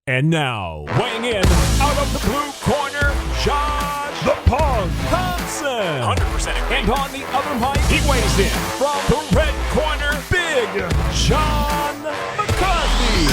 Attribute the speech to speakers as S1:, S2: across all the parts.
S1: And now, weighing in out of the blue corner, Josh the Punk Thompson. 100%. And on the other mic, he weighs in from the red corner, Big Sean McCarthy.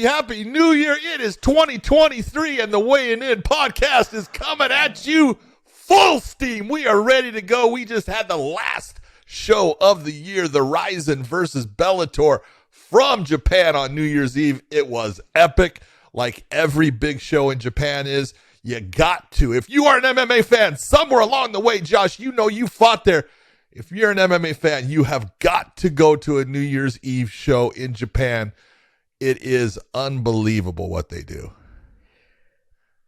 S2: Happy New Year. It is 2023 and the Weighing In podcast is coming at you full steam. We are ready to go. We just had the last show of the year, the Rizin versus Bellator from Japan on New Year's Eve. It was epic, like every big show in Japan is. You got to. If you are an MMA fan, somewhere along the way, Josh, you know you fought there. If you're an MMA fan, you have got to go to a New Year's Eve show in Japan. It is unbelievable what they do.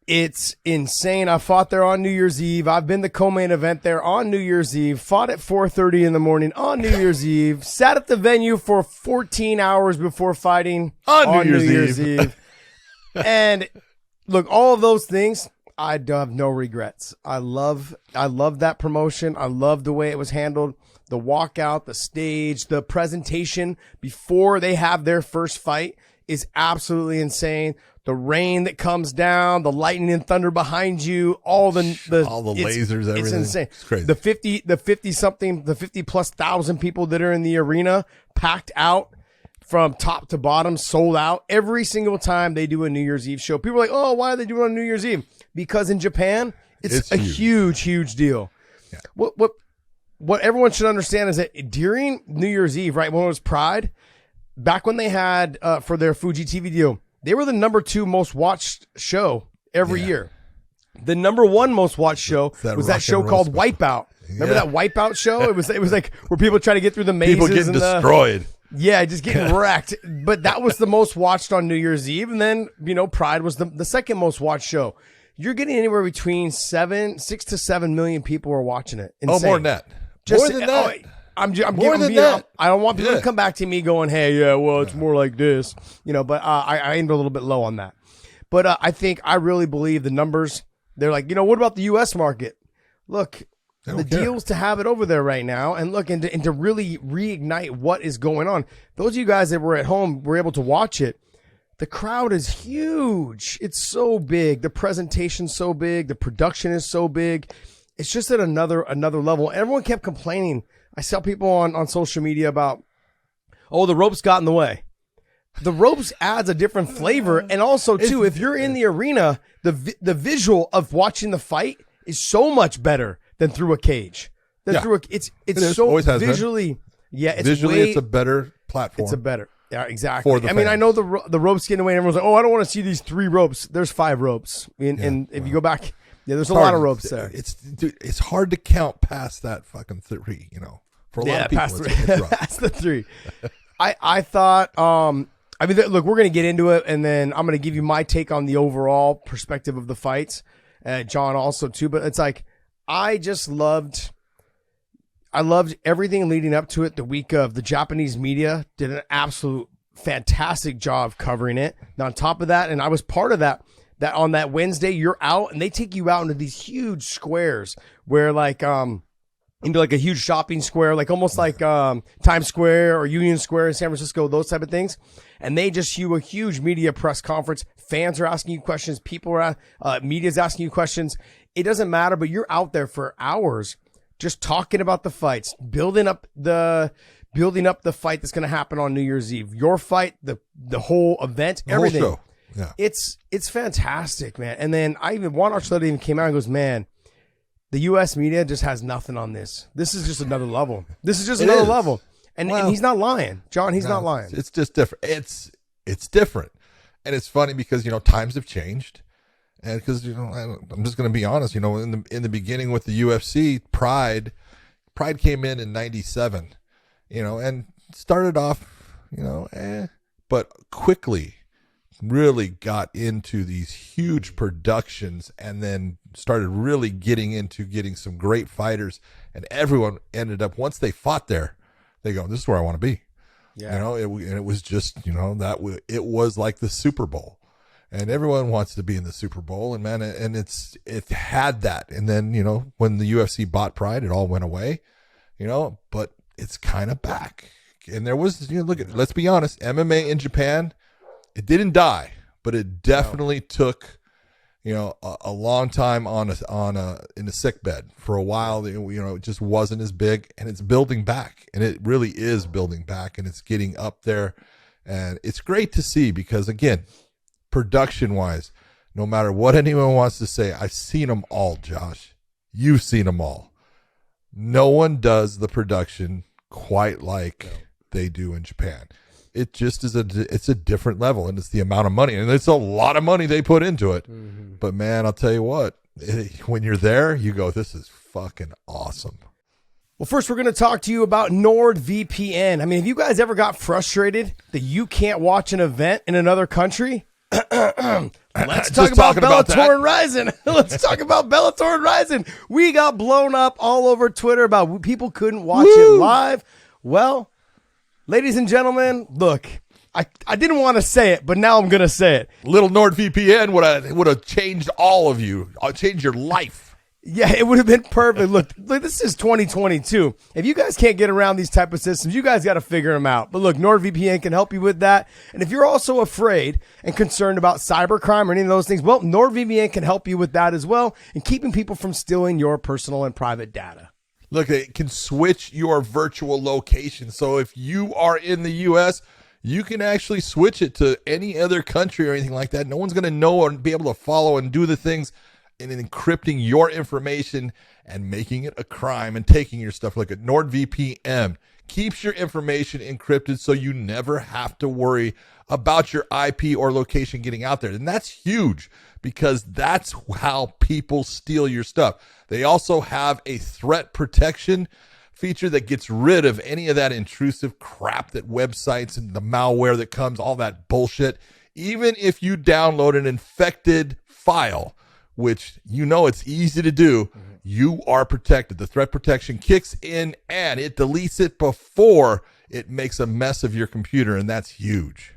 S3: It's insane. I fought there on New Year's Eve. I've been the co-main event there on New Year's Eve. Fought at 4:30 in the morning on New Year's Eve. Sat at the venue for 14 hours before fighting on New Year's Eve. And look, all of those things, I have no regrets. I love that promotion. I love the way it was handled. The walkout, the stage, the presentation before they have their first fight is absolutely insane. The rain that comes down, the lightning and thunder behind you, all the
S2: lasers, everything.
S3: It's insane.
S2: It's crazy.
S3: The 50,000 people that are in the arena, packed out from top to bottom, sold out every single time they do a New Year's Eve show. People are like, oh, why are they doing it on New Year's Eve? Because in Japan, it's a huge deal. Yeah. What everyone should understand is that during New Year's Eve, right, when it was Pride, back when they had for their Fuji TV deal, they were the number 2 most watched show every year. The number 1 most watched show was that show called Wipeout. Remember that Wipeout show? It was like where people try to get through the mazes.
S2: People getting destroyed.
S3: Yeah, just getting wrecked. But that was the most watched on New Year's Eve. And then, Pride was the second most watched show. You're getting anywhere between 6 to 7 million people are watching it. Insane.
S2: Oh, more than that. More than that.
S3: I don't want people to come back to me going, hey, yeah, well, it's more like this, but I aimed a little bit low on that. But I really believe the numbers, they're like, what about the U.S. market? Look, the deal's to have it over there right now and look, and to really reignite what is going on. Those of you guys that were at home were able to watch it. The crowd is huge. It's so big. The presentation's so big. The production is so big. It's just at another level. Everyone kept complaining. I saw people on social media about, the ropes got in the way. The ropes adds a different flavor. And also, too, if you're in the arena, the visual of watching the fight is so much better than through a cage. It's so visually. Yeah,
S2: it's a better platform.
S3: It's a better. Yeah, exactly. I mean, I know the ropes getting away, and everyone's like, I don't want to see these 3 ropes. There's 5 ropes. And if you go back, there's a lot of ropes there.
S2: It's hard to count past that fucking 3, For a lot of people,
S3: past the 3. I thought, look, we're going to get into it, and then I'm going to give you my take on the overall perspective of the fights. John also, too. But it's like, I loved everything leading up to it. The week of the Japanese media did an absolute fantastic job of covering it. And on top of that, and I was part of that on that Wednesday, you're out and they take you out into these huge squares where into like a huge shopping square, like almost like Times Square or Union Square in San Francisco, those type of things. And they just do a huge media press conference. Fans are asking you questions. People are, media's asking you questions. It doesn't matter, but you're out there for hours just talking about the fights, building up the fight that's going to happen on New Year's Eve. Your fight, the whole event, everything.
S2: Whole show. Yeah.
S3: It's fantastic, man. And then Juan Archuleta even came out and goes, man, the U.S. media just has nothing on this. This is just another level. Level. And he's not lying. John, he's not lying.
S2: It's just different. It's different. And it's funny because, times have changed. And because, I'm just going to be honest, in the beginning with the UFC, Pride came in 97, and started off, but quickly really got into these huge productions and then started really getting some great fighters. And everyone ended up, once they fought there, they go, this is where I want to be. Yeah. It was just, it was like the Super Bowl. And everyone wants to be in the Super Bowl, and man, it had that. And then, when the UFC bought Pride, it all went away, but it's kind of back. and there was, let's be honest, MMA in Japan, it didn't die, but it definitely took, a long time in a sick bed for a while. It just wasn't as big, and it's building back, and it really is building back, and it's getting up there, and it's great to see because, again, production wise, no matter what anyone wants to say, I've seen them all, Josh. You've seen them all. No one does the production quite like they do in Japan. It just is it's a different level, and it's the amount of money, and it's a lot of money they put into it. Mm-hmm. But man, I'll tell you what, when you're there, you go, this is fucking awesome.
S3: Well, first we're going to talk to you about NordVPN. I mean, have you guys ever got frustrated that you can't watch an event in another country? Let's talk about Bellator and Rizin. Let's talk about Bellator and Rizin. We got blown up all over Twitter about people couldn't watch it live. Well, ladies and gentlemen, look, I didn't want to say it, but now I'm going to say it.
S2: Little NordVPN would have changed all of you. Changed your life.
S3: Yeah, it would have been perfect. Look, this is 2022. If you guys can't get around these type of systems, you guys got to figure them out. But look, NordVPN can help you with that. And if you're also afraid and concerned about cybercrime or any of those things, well, NordVPN can help you with that as well and keeping people from stealing your personal and private data.
S2: Look, it can switch your virtual location. So if you are in the U.S., you can actually switch it to any other country or anything like that. No one's going to know or be able to follow and do the things in encrypting your information and making it a crime and taking your stuff. Like at NordVPN keeps your information encrypted so you never have to worry about your IP or location getting out there. And that's huge because that's how people steal your stuff. They also have a threat protection feature that gets rid of any of that intrusive crap that websites and the malware that comes, all that bullshit. Even if you download an infected file, which it's easy to do, you are protected. The threat protection kicks in and it deletes it before it makes a mess of your computer, and that's huge.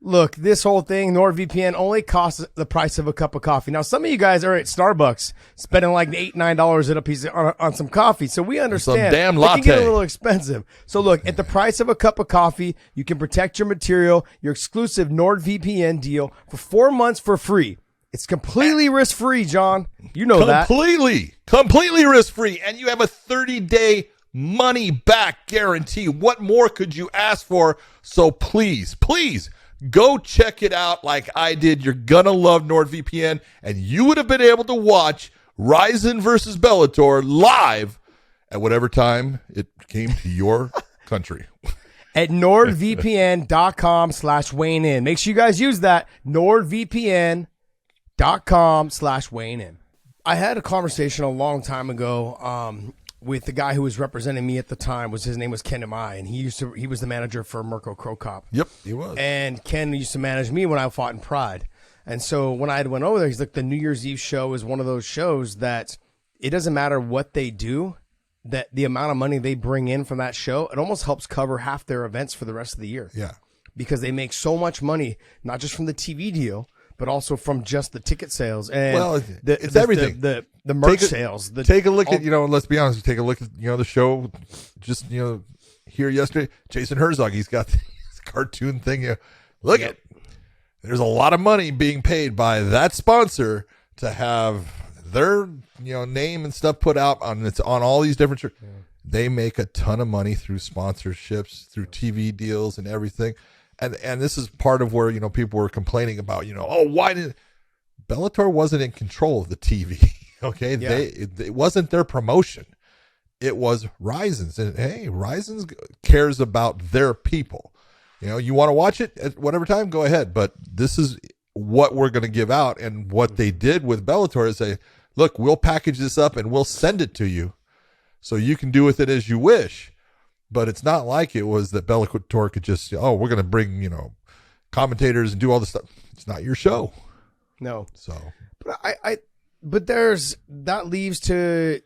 S3: Look, this whole thing, NordVPN, only costs the price of a cup of coffee. Now, some of you guys are at Starbucks spending like $8, $9 at a piece on some coffee, so we understand.
S2: Some damn latte.
S3: It can get a little expensive. So look, at the price of a cup of coffee, you can protect your material, your exclusive NordVPN deal for 4 months for free. It's completely risk-free, John. You know that.
S2: Completely risk-free. And you have a 30-day money-back guarantee. What more could you ask for? So please, go check it out like I did. You're going to love NordVPN. And you would have been able to watch Rizin versus Bellator live at whatever time it came to your country.
S3: At NordVPN.com/weighing-in. Make sure you guys use that. NordVPN.com/weighing-in. I had a conversation a long time ago with the guy who was representing me at the time. His name was Ken Amai, and he was the manager for Mirko Cro Cop.
S2: Yep, he was.
S3: And Ken used to manage me when I fought in Pride. And so when I went over there, he's like, the New Year's Eve show is one of those shows that it doesn't matter what they do, that the amount of money they bring in from that show, it almost helps cover half their events for the rest of the year.
S2: Yeah.
S3: Because they make so much money, not just from the TV deal, but also from just the ticket sales and
S2: it's everything.
S3: The merch sales.
S2: Take a look at, let's be honest, take a look at, the show just, here yesterday, Jason Herzog, he's got this cartoon thing. Look at, there's a lot of money being paid by that sponsor to have their, name and stuff put out on all these different shows. Yeah. They make a ton of money through sponsorships, through TV deals and everything. And this is part of where, people were complaining about, why did Bellator wasn't in control of the TV. Okay. Yeah. It wasn't their promotion. It was Rizin's. And hey, Rizin's cares about their people. You want to watch it at whatever time, go ahead. But this is what we're going to give out. And what they did with Bellator is say, look, we'll package this up and we'll send it to you so you can do with it as you wish. But it's not like it was that Bellator could just, we're going to bring, commentators and do all this stuff. It's not your show.
S3: No.
S2: So,
S3: but that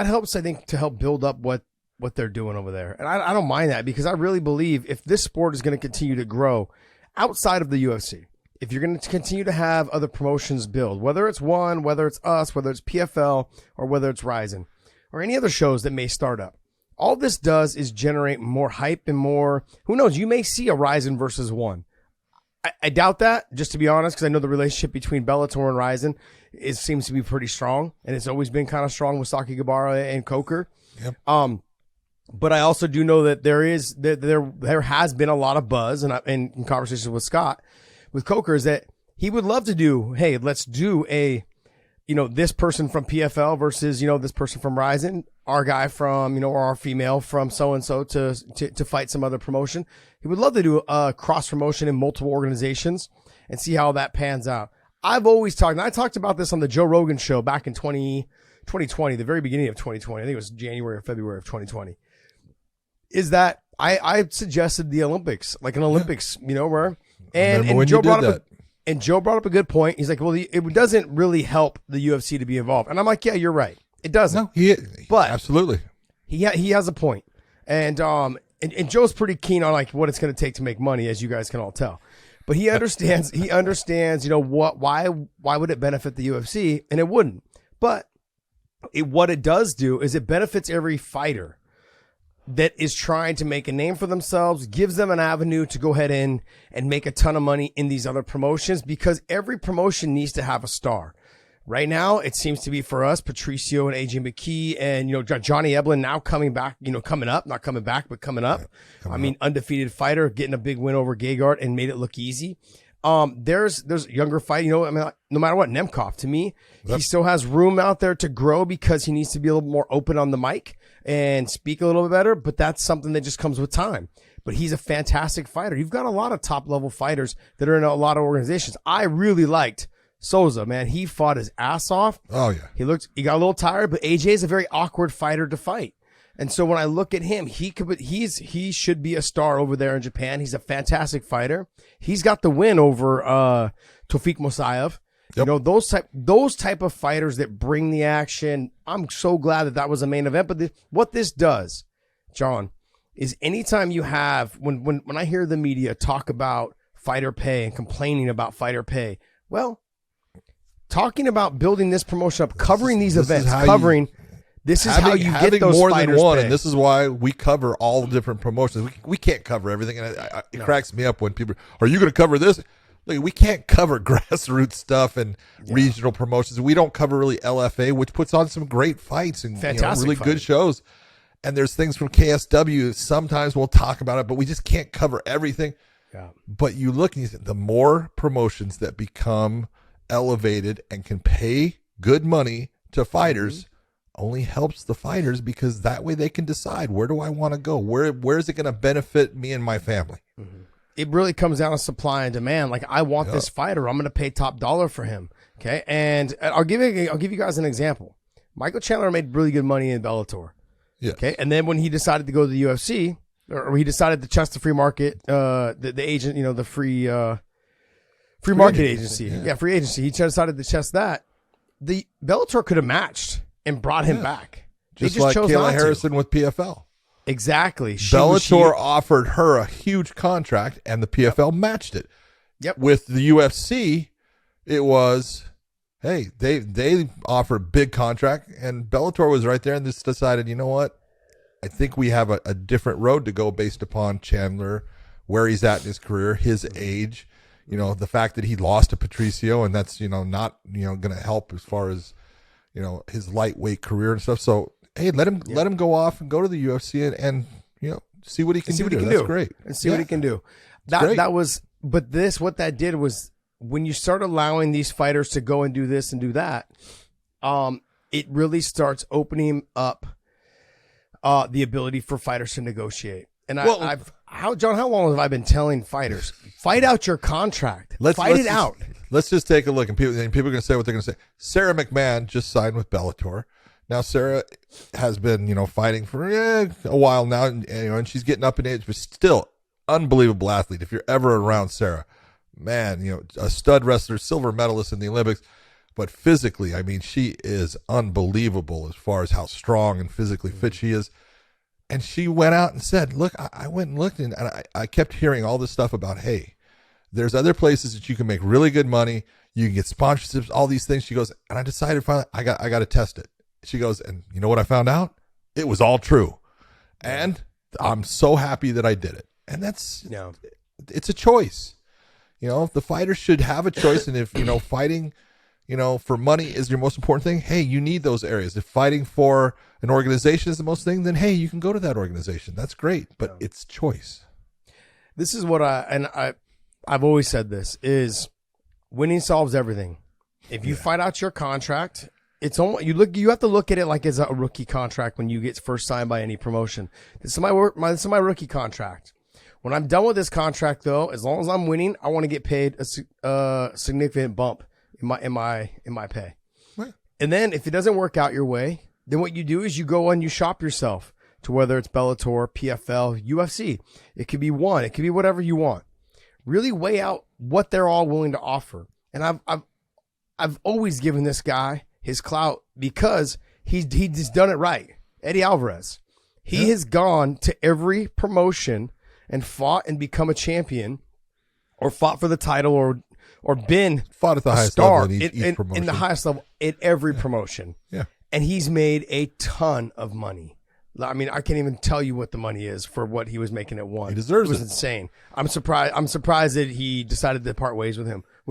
S3: helps, I think, to help build up what they're doing over there. And I don't mind that because I really believe if this sport is going to continue to grow outside of the UFC, if you're going to continue to have other promotions build, whether it's one, whether it's us, whether it's PFL, or whether it's Rizin, or any other shows that may start up, All this does is generate more hype and more, who knows, you may see a Rizin versus one. I doubt that, just to be honest, because I know the relationship between Bellator and Rizin seems to be pretty strong, and it's always been kind of strong with Saki Gabara and Koike.
S2: Yep.
S3: But I also do know that there has been a lot of buzz, and in conversations with Scott, with Koike, is that he would love to do, hey, let's do a, this person from PFL versus, this person from Rizin, our guy from, or our female from so-and-so to fight some other promotion. He would love to do a cross promotion in multiple organizations and see how that pans out. I've always talked, and I talked about this on the Joe Rogan show back in 2020, the very beginning of 2020. I think it was January or February of 2020. Is that I suggested the Olympics, like an Olympics, where, and Joe brought up Joe brought up a good point. He's like, well, it doesn't really help the UFC to be involved. And I'm like, yeah, you're right. It doesn't.
S2: No,
S3: but
S2: absolutely.
S3: He has a point. And Joe's pretty keen on like what it's going to take to make money, as you guys can all tell. But he understands, why would it benefit the UFC? And it wouldn't. But what it does do is it benefits every fighter that is trying to make a name for themselves, gives them an avenue to go ahead in and make a ton of money in these other promotions, because every promotion needs to have a star. Right now, it seems to be for us, Patricio and AJ McKee and, Johnny Eblen now coming back, coming up, not coming back, but coming up. Undefeated fighter, getting a big win over Gegard and made it look easy. There's younger fight, no matter what, Nemkov, to me, he still has room out there to grow because he needs to be a little more open on the mic and speak a little bit better, but that's something that just comes with time. But he's a fantastic fighter. You've got a lot of top level fighters that are in a lot of organizations. I really liked Souza, man. He fought his ass off.
S2: Oh yeah.
S3: He got a little tired, but AJ is a very awkward fighter to fight. And so when I look at him, he should be a star over there in Japan. He's a fantastic fighter. He's got the win over Tofik Mosaev.
S2: Yep.
S3: Those type of fighters that bring the action. I'm so glad that was a main event. But what this does, John, is anytime you have when I hear the media talk about fighter pay and complaining about fighter pay, well, talking about building this promotion up, covering these events, this is how you get those
S2: more
S3: fighters
S2: than one,
S3: paid.
S2: and this is why we cover all different promotions. We can't cover everything, and it cracks me up when people are you going to cover this? Look, we can't cover grassroots stuff and regional promotions. We don't cover really LFA, which puts on some great fights and really good shows. And there's things from KSW. Sometimes we'll talk about it, but we just can't cover everything. Yeah. But you look and you say, the more promotions that become elevated and can pay good money to fighters only helps the fighters, because that way they can decide, where do I want to go? Where is it going to benefit me and my family?
S3: It really comes down to supply and demand. Like, I want this fighter, I'm going to pay top dollar for him. Okay. And I'll give you guys an example. Michael Chandler made really good money in Bellator.
S2: Yeah.
S3: Okay. And then when he decided to go to the UFC, or he decided to test the free market, the agent, the free market agency. Yeah, free agency. He decided to test that. The Bellator could have matched and brought him back.
S2: Just like Kayla Harrison with PFL.
S3: Exactly.
S2: Bellator offered her a huge contract, and the PFL matched it.
S3: Yep.
S2: With the UFC, it was, hey, they offer a big contract, and Bellator was right there and just decided, you know what? I think we have a different road to go based upon Chandler, where he's at in his career, his age, the fact that he lost to Patricio, and that's, not, going to help as far as, his lightweight career and stuff. So, hey, let him go off and go to the UFC and see what he can do. That's great.
S3: And see what he can do. What that did was, when you start allowing these fighters to go and do this and do that, it really starts opening up the ability for fighters to negotiate. And John, how long have I been telling fighters, fight out your contract, fight it out?
S2: Let's just take a look, and people are going to say what they're going to say. Sarah McMahon just signed with Bellator. Now, Sarah has been, fighting for a while now, and she's getting up in age, but still unbelievable athlete. If you're ever around Sarah, man, a stud wrestler, silver medalist in the Olympics, but physically, I mean, she is unbelievable as far as how strong and physically fit she is. And she went out and said, look, I went and looked, and I kept hearing all this stuff about, hey, there's other places that you can make really good money. You can get sponsorships, all these things. She goes, and I decided finally, I got to test it. She goes, and you know what I found out? It was all true. And I'm so happy that I did it. And it's a choice. The fighters should have a choice. And if, fighting, for money is your most important thing, hey, you need those areas. If fighting for an organization is the most thing, then hey, you can go to that organization. That's great. But it's choice.
S3: This is what I've always said this is winning solves everything. If you fight out your contract, it's almost, you have to look at it like it's a rookie contract when you get first signed by any promotion. This is my rookie contract. When I'm done with this contract, though, as long as I'm winning, I want to get paid a significant bump in my pay. Right. And then if it doesn't work out your way, then what you do is you go and you shop yourself to whether it's Bellator, PFL, UFC. It could be one. It could be whatever you want. Really weigh out what they're all willing to offer. And I've always given this guy his clout because he's done it right. Eddie Alvarez. He has gone to every promotion and fought and become a champion, or fought for the title, or been
S2: fought at the highest
S3: star
S2: level in each promotion.
S3: In the highest level at every promotion. Yeah. And he's made a ton of money. I mean, I can't even tell you what the money is for what he was making at one.
S2: He deserves it.
S3: It was insane. I'm surprised that he decided to part ways with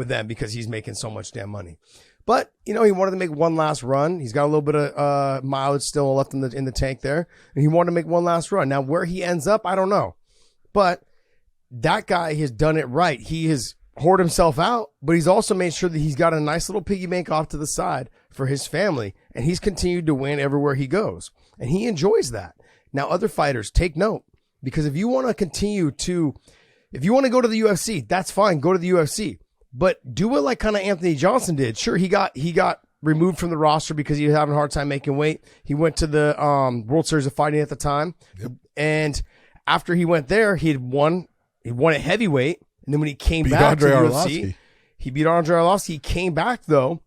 S3: them because he's making so much damn money. But, he wanted to make one last run. He's got a little bit of mileage still left in the tank there. And he wanted to make one last run. Now, where he ends up, I don't know. But that guy has done it right. He has hoarded himself out, but he's also made sure that he's got a nice little piggy bank off to the side for his family. And he's continued to win everywhere he goes. And he enjoys that. Now, other fighters, take note. Because if you want to if you want to go to the UFC, that's fine. Go to the UFC. But do it like kind of Anthony Johnson did. Sure, he got removed from the roster because he was having a hard time making weight. He went to the World Series of Fighting at the time. Yep. And after he went there, he won at heavyweight. And then when he came back to the UFC, he beat Andre Arlovski. He came back, though,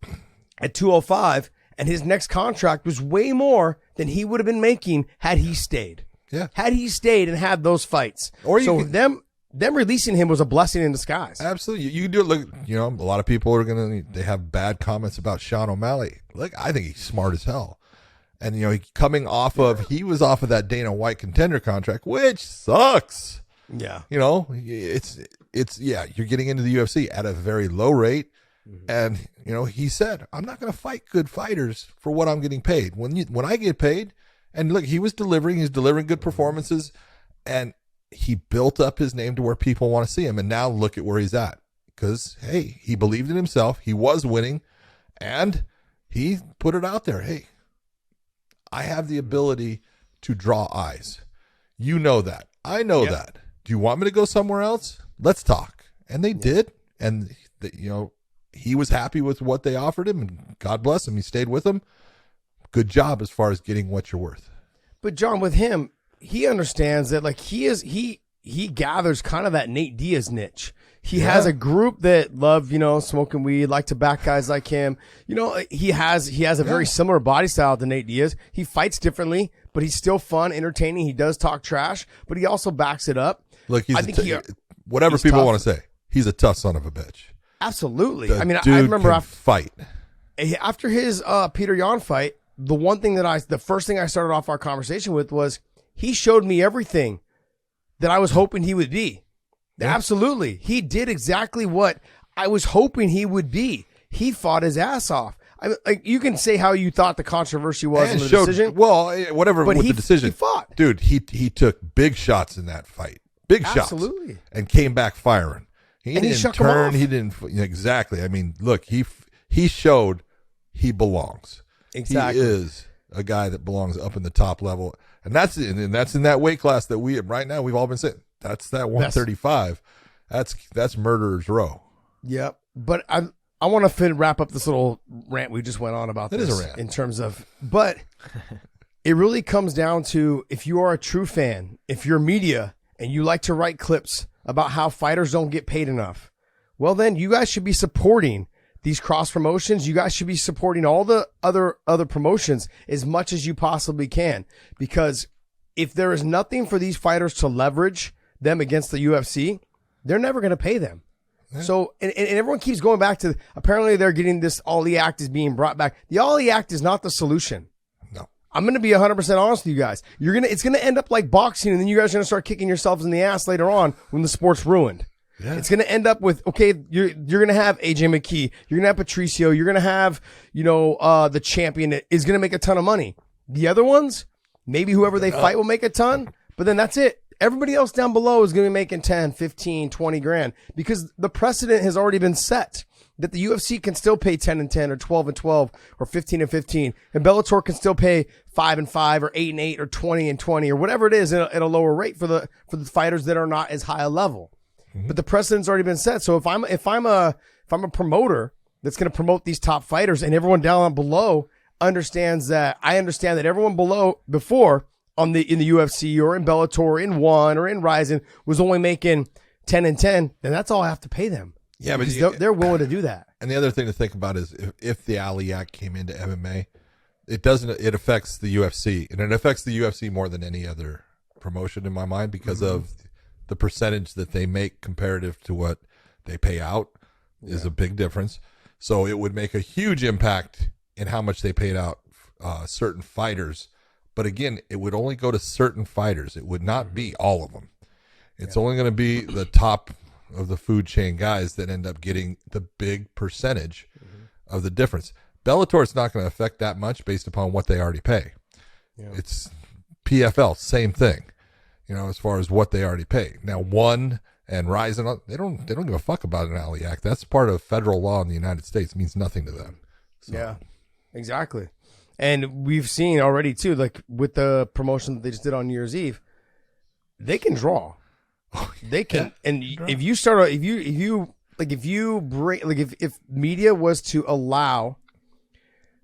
S3: at 205, and his next contract was way more than he would have been making had he stayed. Yeah. Had he stayed and had those fights. Them releasing him was a blessing in disguise.
S2: Absolutely. You do look, a lot of people are they have bad comments about Sean O'Malley. Look, I think he's smart as hell. And, he was off of that Dana White contender contract, which sucks.
S3: Yeah.
S2: It's you're getting into the UFC at a very low rate. Mm-hmm. And, he said, I'm not going to fight good fighters for what I'm getting paid. When I get paid, and look, he's delivering good performances, and he built up his name to where people want to see him. And now look at where he's at. Because, hey, he believed in himself. He was winning. And he put it out there. Hey, I have the ability to draw eyes. You know that. I know that. Do you want me to go somewhere else? Let's talk. And they did. And, he was happy with what they offered him. And God bless him. He stayed with them. Good job as far as getting what you're worth.
S3: But, John, with him, he understands that he gathers kind of that Nate Diaz niche. He has a group that love, smoking weed, like to back guys like him. He has a very similar body style to Nate Diaz. He fights differently, but he's still fun, entertaining. He does talk trash, but he also backs it up.
S2: Look, whatever people want to say, he's a tough son of a bitch.
S3: Absolutely. I
S2: remember
S3: after his Peter Yan fight, the first thing I started off our conversation with was he showed me everything that I was hoping he would be. Yeah. Absolutely. He did exactly what I was hoping he would be. He fought his ass off. You can say how you thought the controversy was in the decision.
S2: Well, whatever with the decision.
S3: He fought.
S2: Dude, he took big shots in that fight. Big shots.
S3: Absolutely.
S2: And came back firing. He
S3: shook
S2: didn't
S3: him
S2: turn.
S3: off.
S2: He didn't. Exactly. I mean, look, he showed he belongs.
S3: Exactly.
S2: He is a guy that belongs up in the top level. And that's in that weight class that right now we've all been saying. That's that 135. That's murderer's row.
S3: Yep. But I want to wrap up this little rant we just went on about this.
S2: It is a rant.
S3: In terms of, but it really comes down to, if you are a true fan, if you're media and you like to write clips about how fighters don't get paid enough, well, then you guys should be supporting these cross promotions. You guys should be supporting all the other promotions as much as you possibly can, because if there is nothing for these fighters to leverage them against the UFC, they're never going to pay them. Yeah. So, and everyone keeps going back to, apparently they're getting this Ali Act is being brought back. The Ali Act is not the solution.
S2: No.
S3: I'm going to be 100% honest with you guys. It's going to end up like boxing, and then you guys are going to start kicking yourselves in the ass later on when the sport's ruined. Yeah. It's going to end up with, okay, you're going to have AJ McKee, you're going to have Patricio, you're going to have, the champion that is going to make a ton of money. The other ones, maybe whoever they fight will make a ton, but then that's it. Everybody else down below is going to be making 10, 15, 20 grand because the precedent has already been set that the UFC can still pay 10 and 10 or 12 and 12 or 15 and 15, and Bellator can still pay 5 and 5 or 8 and 8 or 20 and 20 or whatever it is at a lower rate for the fighters that are not as high a level. Mm-hmm. But the precedent's already been set. So if I'm a promoter that's going to promote these top fighters and everyone down below understands that, I understand that everyone before in the UFC or in Bellator, in One or in Rizin was only making 10 and 10, then that's all I have to pay them.
S2: Yeah, but
S3: they're willing to do that.
S2: And the other thing to think about is if the Ali Act came into MMA, it affects the UFC, and it affects the UFC more than any other promotion in my mind because of the percentage that they make comparative to what they pay out is a big difference. So it would make a huge impact in how much they paid out certain fighters. But again, it would only go to certain fighters. It would not be all of them. It's only going to be the top of the food chain guys that end up getting the big percentage of the difference. Bellator is not going to affect that much based upon what they already pay. Yeah. It's PFL, same thing, as far as what they already pay. Now, One and Rizin, they don't give a fuck about an Ali Act. That's part of federal law in the United States. It means nothing to them. So. Yeah, exactly.
S3: And we've seen already too, like with the promotion that they just did on New Year's Eve, they can draw. They can, and if you start, if media was to allow,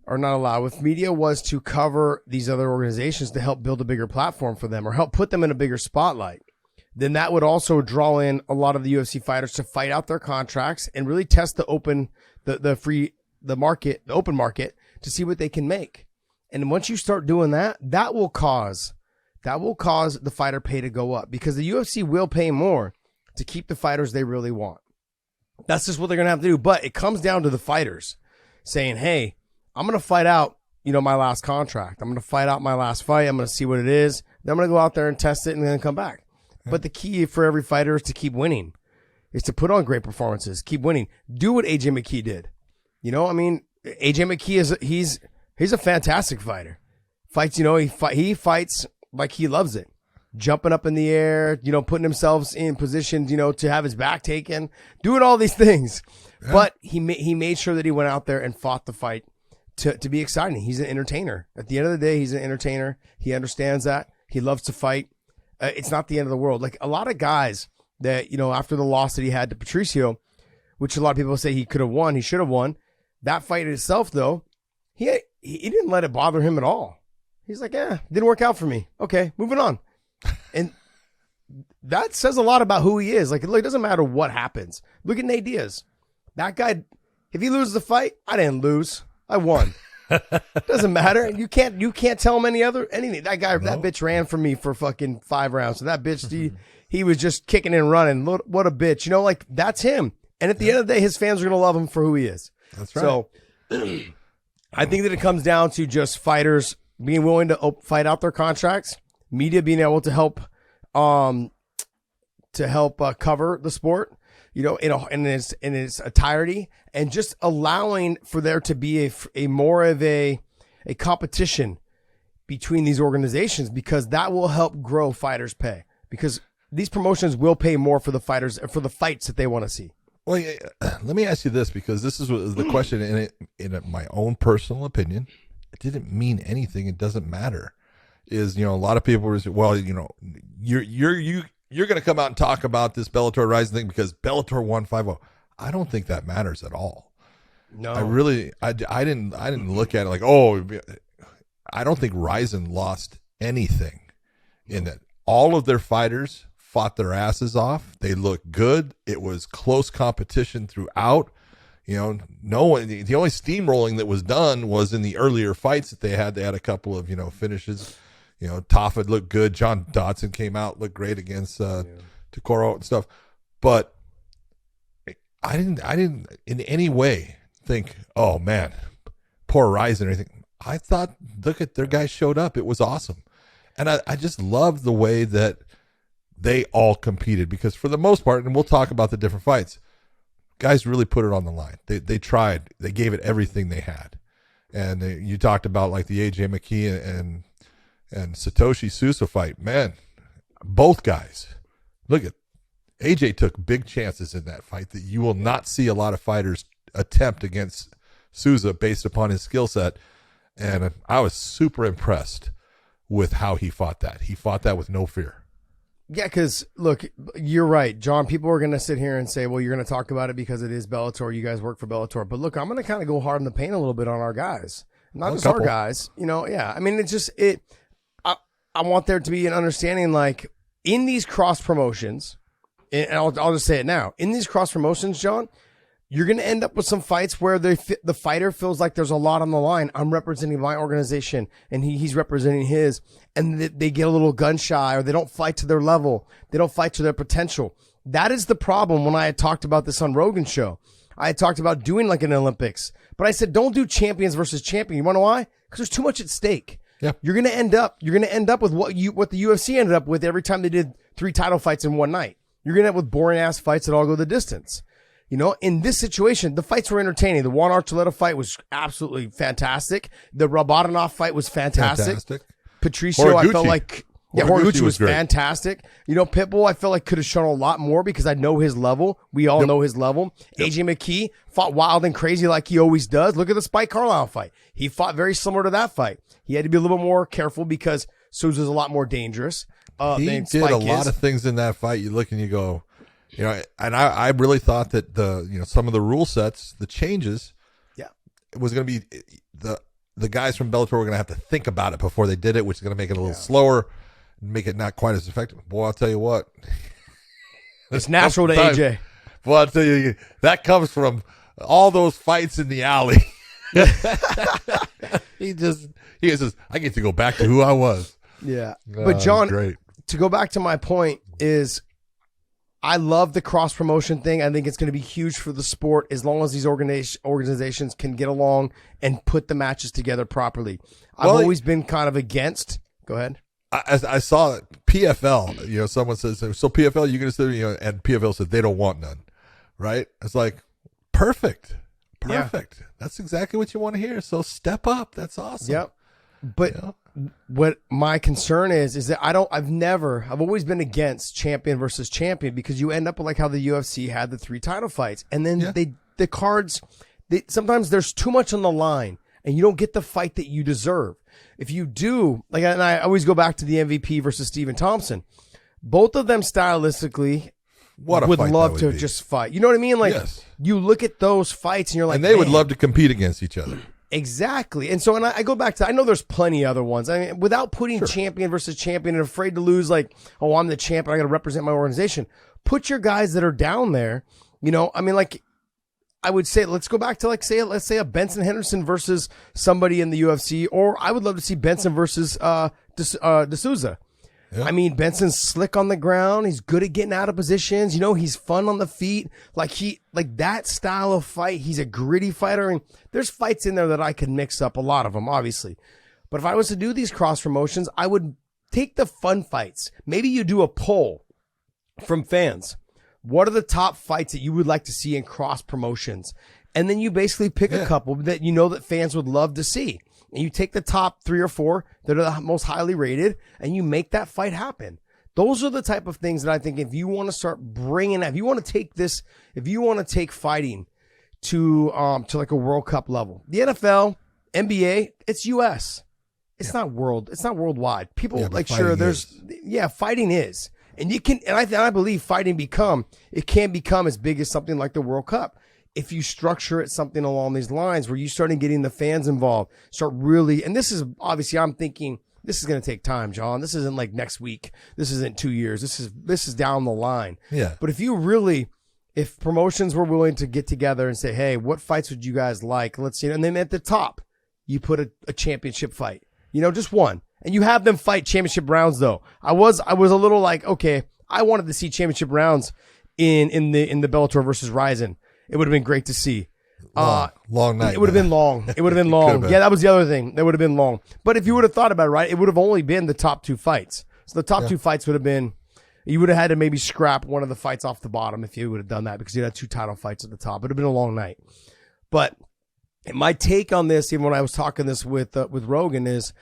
S3: or not allow, if media was to cover these other organizations to help build a bigger platform for them or help put them in a bigger spotlight, then that would also draw in a lot of the UFC fighters to fight out their contracts and really test the open market to see what they can make. And once you start doing that, that will cause the fighter pay to go up because the UFC will pay more to keep the fighters they really want. That's just what they're going to have to do. But it comes down to the fighters saying, hey, I'm going to fight out, my last contract. I'm going to fight out my last fight. I'm going to see what it is. Then I'm going to go out there and test it and then come back. But the key for every fighter is to keep winning, is to put on great performances, keep winning. Do what AJ McKee did. AJ McKee he's a fantastic fighter. Fights, he fights like he loves it. Jumping up in the air, putting himself in positions, to have his back taken, doing all these things. Yeah. But he made sure that he went out there and fought the fight to be exciting. He's an entertainer. At the end of the day, he's an entertainer. He understands that. He loves to fight. It's not the end of the world. Like a lot of guys that, after the loss that he had to Patricio, which a lot of people say he could have won, he should have won. That fight itself, though, he didn't let it bother him at all. He's like, didn't work out for me. Okay, moving on. And that says a lot about who he is. Like, it doesn't matter what happens. Look at Nate Diaz. That guy, if he loses the fight, I didn't lose. I won. Doesn't matter. You can't tell him anything. That guy, that bitch ran for me for fucking 5 rounds. So that bitch, he was just kicking and running. What a bitch. That's him. And at the end of the day, his fans are going to love him for who he is. That's right. So I think that it comes down to just fighters being willing to fight out their contracts, media being able to help cover the sport, in its entirety, and just allowing for there to be a more of a competition between these organizations, because that will help grow fighters' pay, because these promotions will pay more for the fighters, for the fights that they want to see.
S2: Well, let me ask you this, because this is the question in my own personal opinion. It didn't mean anything. It doesn't matter. Is, a lot of people were saying, well, you're going to come out and talk about this Bellator Rizin thing because Bellator won 5-0. I don't think that matters at all. No, I didn't look at it like, I don't think Rizin lost anything in that. All of their fighters fought their asses off. They looked good. It was close competition throughout. No one, the only steamrolling that was done was in the earlier fights that they had. They had a couple of, finishes. Toffett looked good. John Dodson came out, looked great against Takoro and stuff. But I didn't in any way think, oh man, poor Rizin or anything. I thought, look at their guys showed up. It was awesome. And I just love the way that they all competed, because for the most part, and we'll talk about the different fights, guys really put it on the line. They tried. They gave it everything they had. And you talked about like the AJ McKee and Satoshi Souza fight. Man, both guys. Look at AJ took big chances in that fight that you will not see a lot of fighters attempt against Souza based upon his skill set. And I was super impressed with how he fought that. He fought that with no fear.
S3: Yeah, because, look, you're right, John. People are going to sit here and say, well, you're going to talk about it because it is Bellator. You guys work for Bellator. But, look, I'm going to kind of go hard in the paint a little bit on our guys. Not just our guys. You know, yeah. I mean, it's just I want there to be an understanding, like, in these cross promotions, and I'll just say it now. In these cross promotions, John, you're going to end up with some fights where the fighter feels like there's a lot on the line. I'm representing my organization, and he's representing his, and they get a little gun shy, or they don't fight to their level. They don't fight to their potential. That is the problem. When I had talked about this on Rogan's show, I had talked about doing like an Olympics, but I said, don't do champions versus champion. You want to know why? Because there's too much at stake.
S2: Yeah.
S3: You're going to end up with what the UFC ended up with every time they did 3 title fights in one night. You're going to end up with boring ass fights that all go the distance. You know, in this situation, the fights were entertaining. The Juan Archuleta fight was absolutely fantastic. The Rabadanov fight was fantastic. Patricio,
S2: Horiguchi.
S3: I felt like, Horiguchi was fantastic. You know, Pitbull, I felt like could have shown a lot more because I know his level. We all know his level. Yep. AJ McKee fought wild and crazy like he always does. Look at the Spike Carlisle fight. He fought very similar to that fight. He had to be a little bit more careful because Souza's a lot more dangerous.
S2: He did a lot of things in that fight. You look and you go, you know, and I really thought that some of the rule sets, the changes, it was going to be the guys from Bellator were going to have to think about it before they did it, which is going to make it a little slower, make it not quite as effective. Boy, I'll tell you what,
S3: it's natural to AJ.
S2: Well, I'll tell you, that comes from all those fights in the alley. He says, I get to go back to who I was.
S3: Yeah, but John,
S2: great.
S3: To go back to my point is, I love the cross promotion thing. I think it's going to be huge for the sport as long as these organizations can get along and put the matches together properly. I've always been kind of against. Go ahead.
S2: I saw PFL. You know, someone says, "So PFL, you're going to say," and PFL said they don't want none. Right? It's like perfect. Yeah. That's exactly what you want to hear. So step up. That's awesome.
S3: Yep. But what my concern is that I've always been against champion versus champion, because you end up with like how the UFC had the 3 title fights, and then the cards, sometimes there's too much on the line and you don't get the fight that you deserve. If you do, like, and I always go back to the MVP versus Stephen Thompson, both of them stylistically would love to just fight. You know what I mean? Like, you look at those fights and you're like,
S2: and they would love to compete against each other.
S3: Exactly. And so, and I go back to, I know there's plenty other ones. I mean, without putting champion versus champion and afraid to lose, like, oh, I'm the champ, I got to represent my organization. Put your guys that are down there. You know, I mean, like, I would say, let's go back to, like, let's say a Benson Henderson versus somebody in the UFC, or I would love to see Benson versus De Souza. Yeah. I mean, Benson's slick on the ground. He's good at getting out of positions. You know, he's fun on the feet. Like that style of fight. He's a gritty fighter. And there's fights in there that I could mix up, a lot of them, obviously. But if I was to do these cross promotions, I would take the fun fights. Maybe you do a poll from fans. What are the top fights that you would like to see in cross promotions? And then you basically pick a couple that you know that fans would love to see. And you take the top 3 or 4 that are the most highly rated, and you make that fight happen. Those are the type of things that I think, if you want to start bringing, if you want to take fighting to like a World Cup level, the NFL, NBA, it's US. It's not worldwide. People fighting is. And you can, and I believe fighting can become as big as something like the World Cup. If you structure it something along these lines where you start getting the fans involved, start really, and this is obviously, I'm thinking this is going to take time, John. This isn't like next week. This isn't 2 years. This is down the line. Yeah. But if promotions were willing to get together and say, hey, what fights would you guys like? Let's see. And then at the top, you put a championship fight, just one, and you have them fight championship rounds though. I was a little like, okay, I wanted to see championship rounds in the Bellator versus Rizin. It would have been great to see.
S2: Long night.
S3: It would have been long. It would have been long. Yeah, that was the other thing. It would have been long. But if you would have thought about it, right, it would have only been the top 2 fights. So the top 2 fights would have been, you would have had to maybe scrap one of the fights off the bottom if you would have done that, because you had 2 title fights at the top. It would have been a long night. But my take on this, even when I was talking this with Rogan, is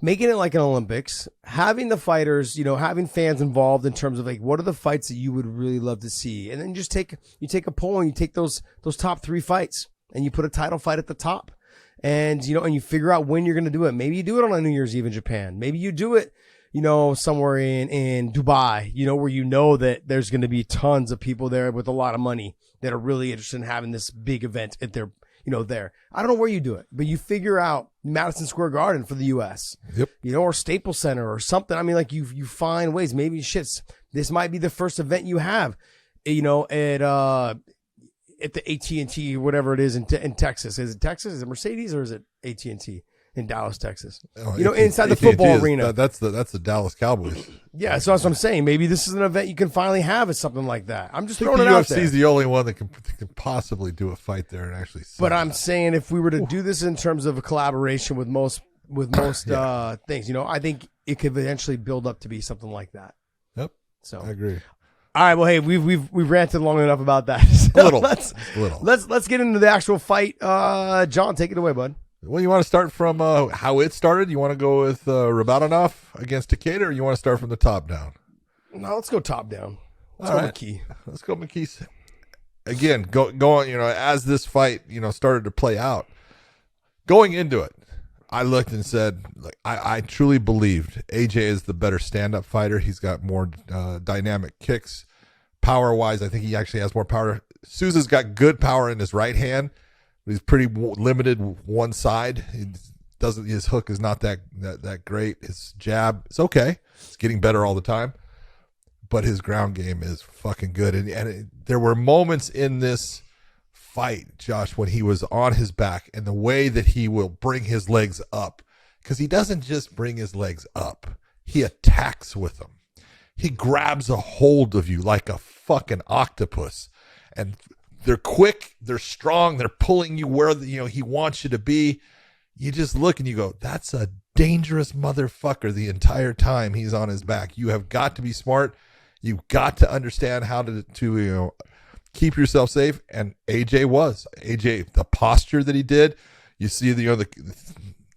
S3: making it like an Olympics, having the fighters, having fans involved in terms of like, what are the fights that you would really love to see? And then you take a poll and you take those top 3 fights and you put a title fight at the top, and, and you figure out when you're going to do it. Maybe you do it on a New Year's Eve in Japan. Maybe you do it, somewhere in Dubai, where that there's going to be tons of people there with a lot of money that are really interested in having this big event at their, there. I don't know where you do it, but you figure out Madison Square Garden for the U.S.
S2: Yep.
S3: Or Staples Center or something. I mean, like you find ways. Maybe this might be the first event you have, at the AT&T, whatever it is in Texas. Is it Texas? Is it Mercedes, or is it AT&T in Dallas, Texas? Inside the football arena.
S2: That's the Dallas Cowboys.
S3: Yeah, so that's what I'm saying. Maybe this is an event you can finally have at something like that. I'm just throwing it
S2: out there. The UFC
S3: there.
S2: is the only one that can possibly do a fight there and actually.
S3: But I'm saying, if we were to do this in terms of a collaboration with most things, I think it could eventually build up to be something like that.
S2: Yep.
S3: So
S2: I agree.
S3: All right. Well, hey, we've ranted long enough about that. So
S2: a little.
S3: Let's get into the actual fight. John, take it away, bud.
S2: Well, you want to start from how it started? You want to go with Rabadanov against Takeda, or you want to start from the top down?
S3: No, let's go top down. Let's go McKee.
S2: Let's go McKee. Again, going, as this fight, started to play out, going into it, I looked and said, I truly believed AJ is the better stand-up fighter. He's got more dynamic kicks. Power-wise, I think he actually has more power. Souza's got good power in his right hand. He's pretty limited one side. His hook is not that great. His jab, it's okay. It's getting better all the time. But his ground game is fucking good. And there were moments in this fight, Josh, when he was on his back and the way that he will bring his legs up. Because he doesn't just bring his legs up. He attacks with them. He grabs a hold of you like a fucking octopus. And they're quick, they're strong, they're pulling you where he wants you to be. You just look and you go, that's a dangerous motherfucker the entire time he's on his back. You have got to be smart. You've got to understand how to keep yourself safe. And AJ, the posture that he did, you see the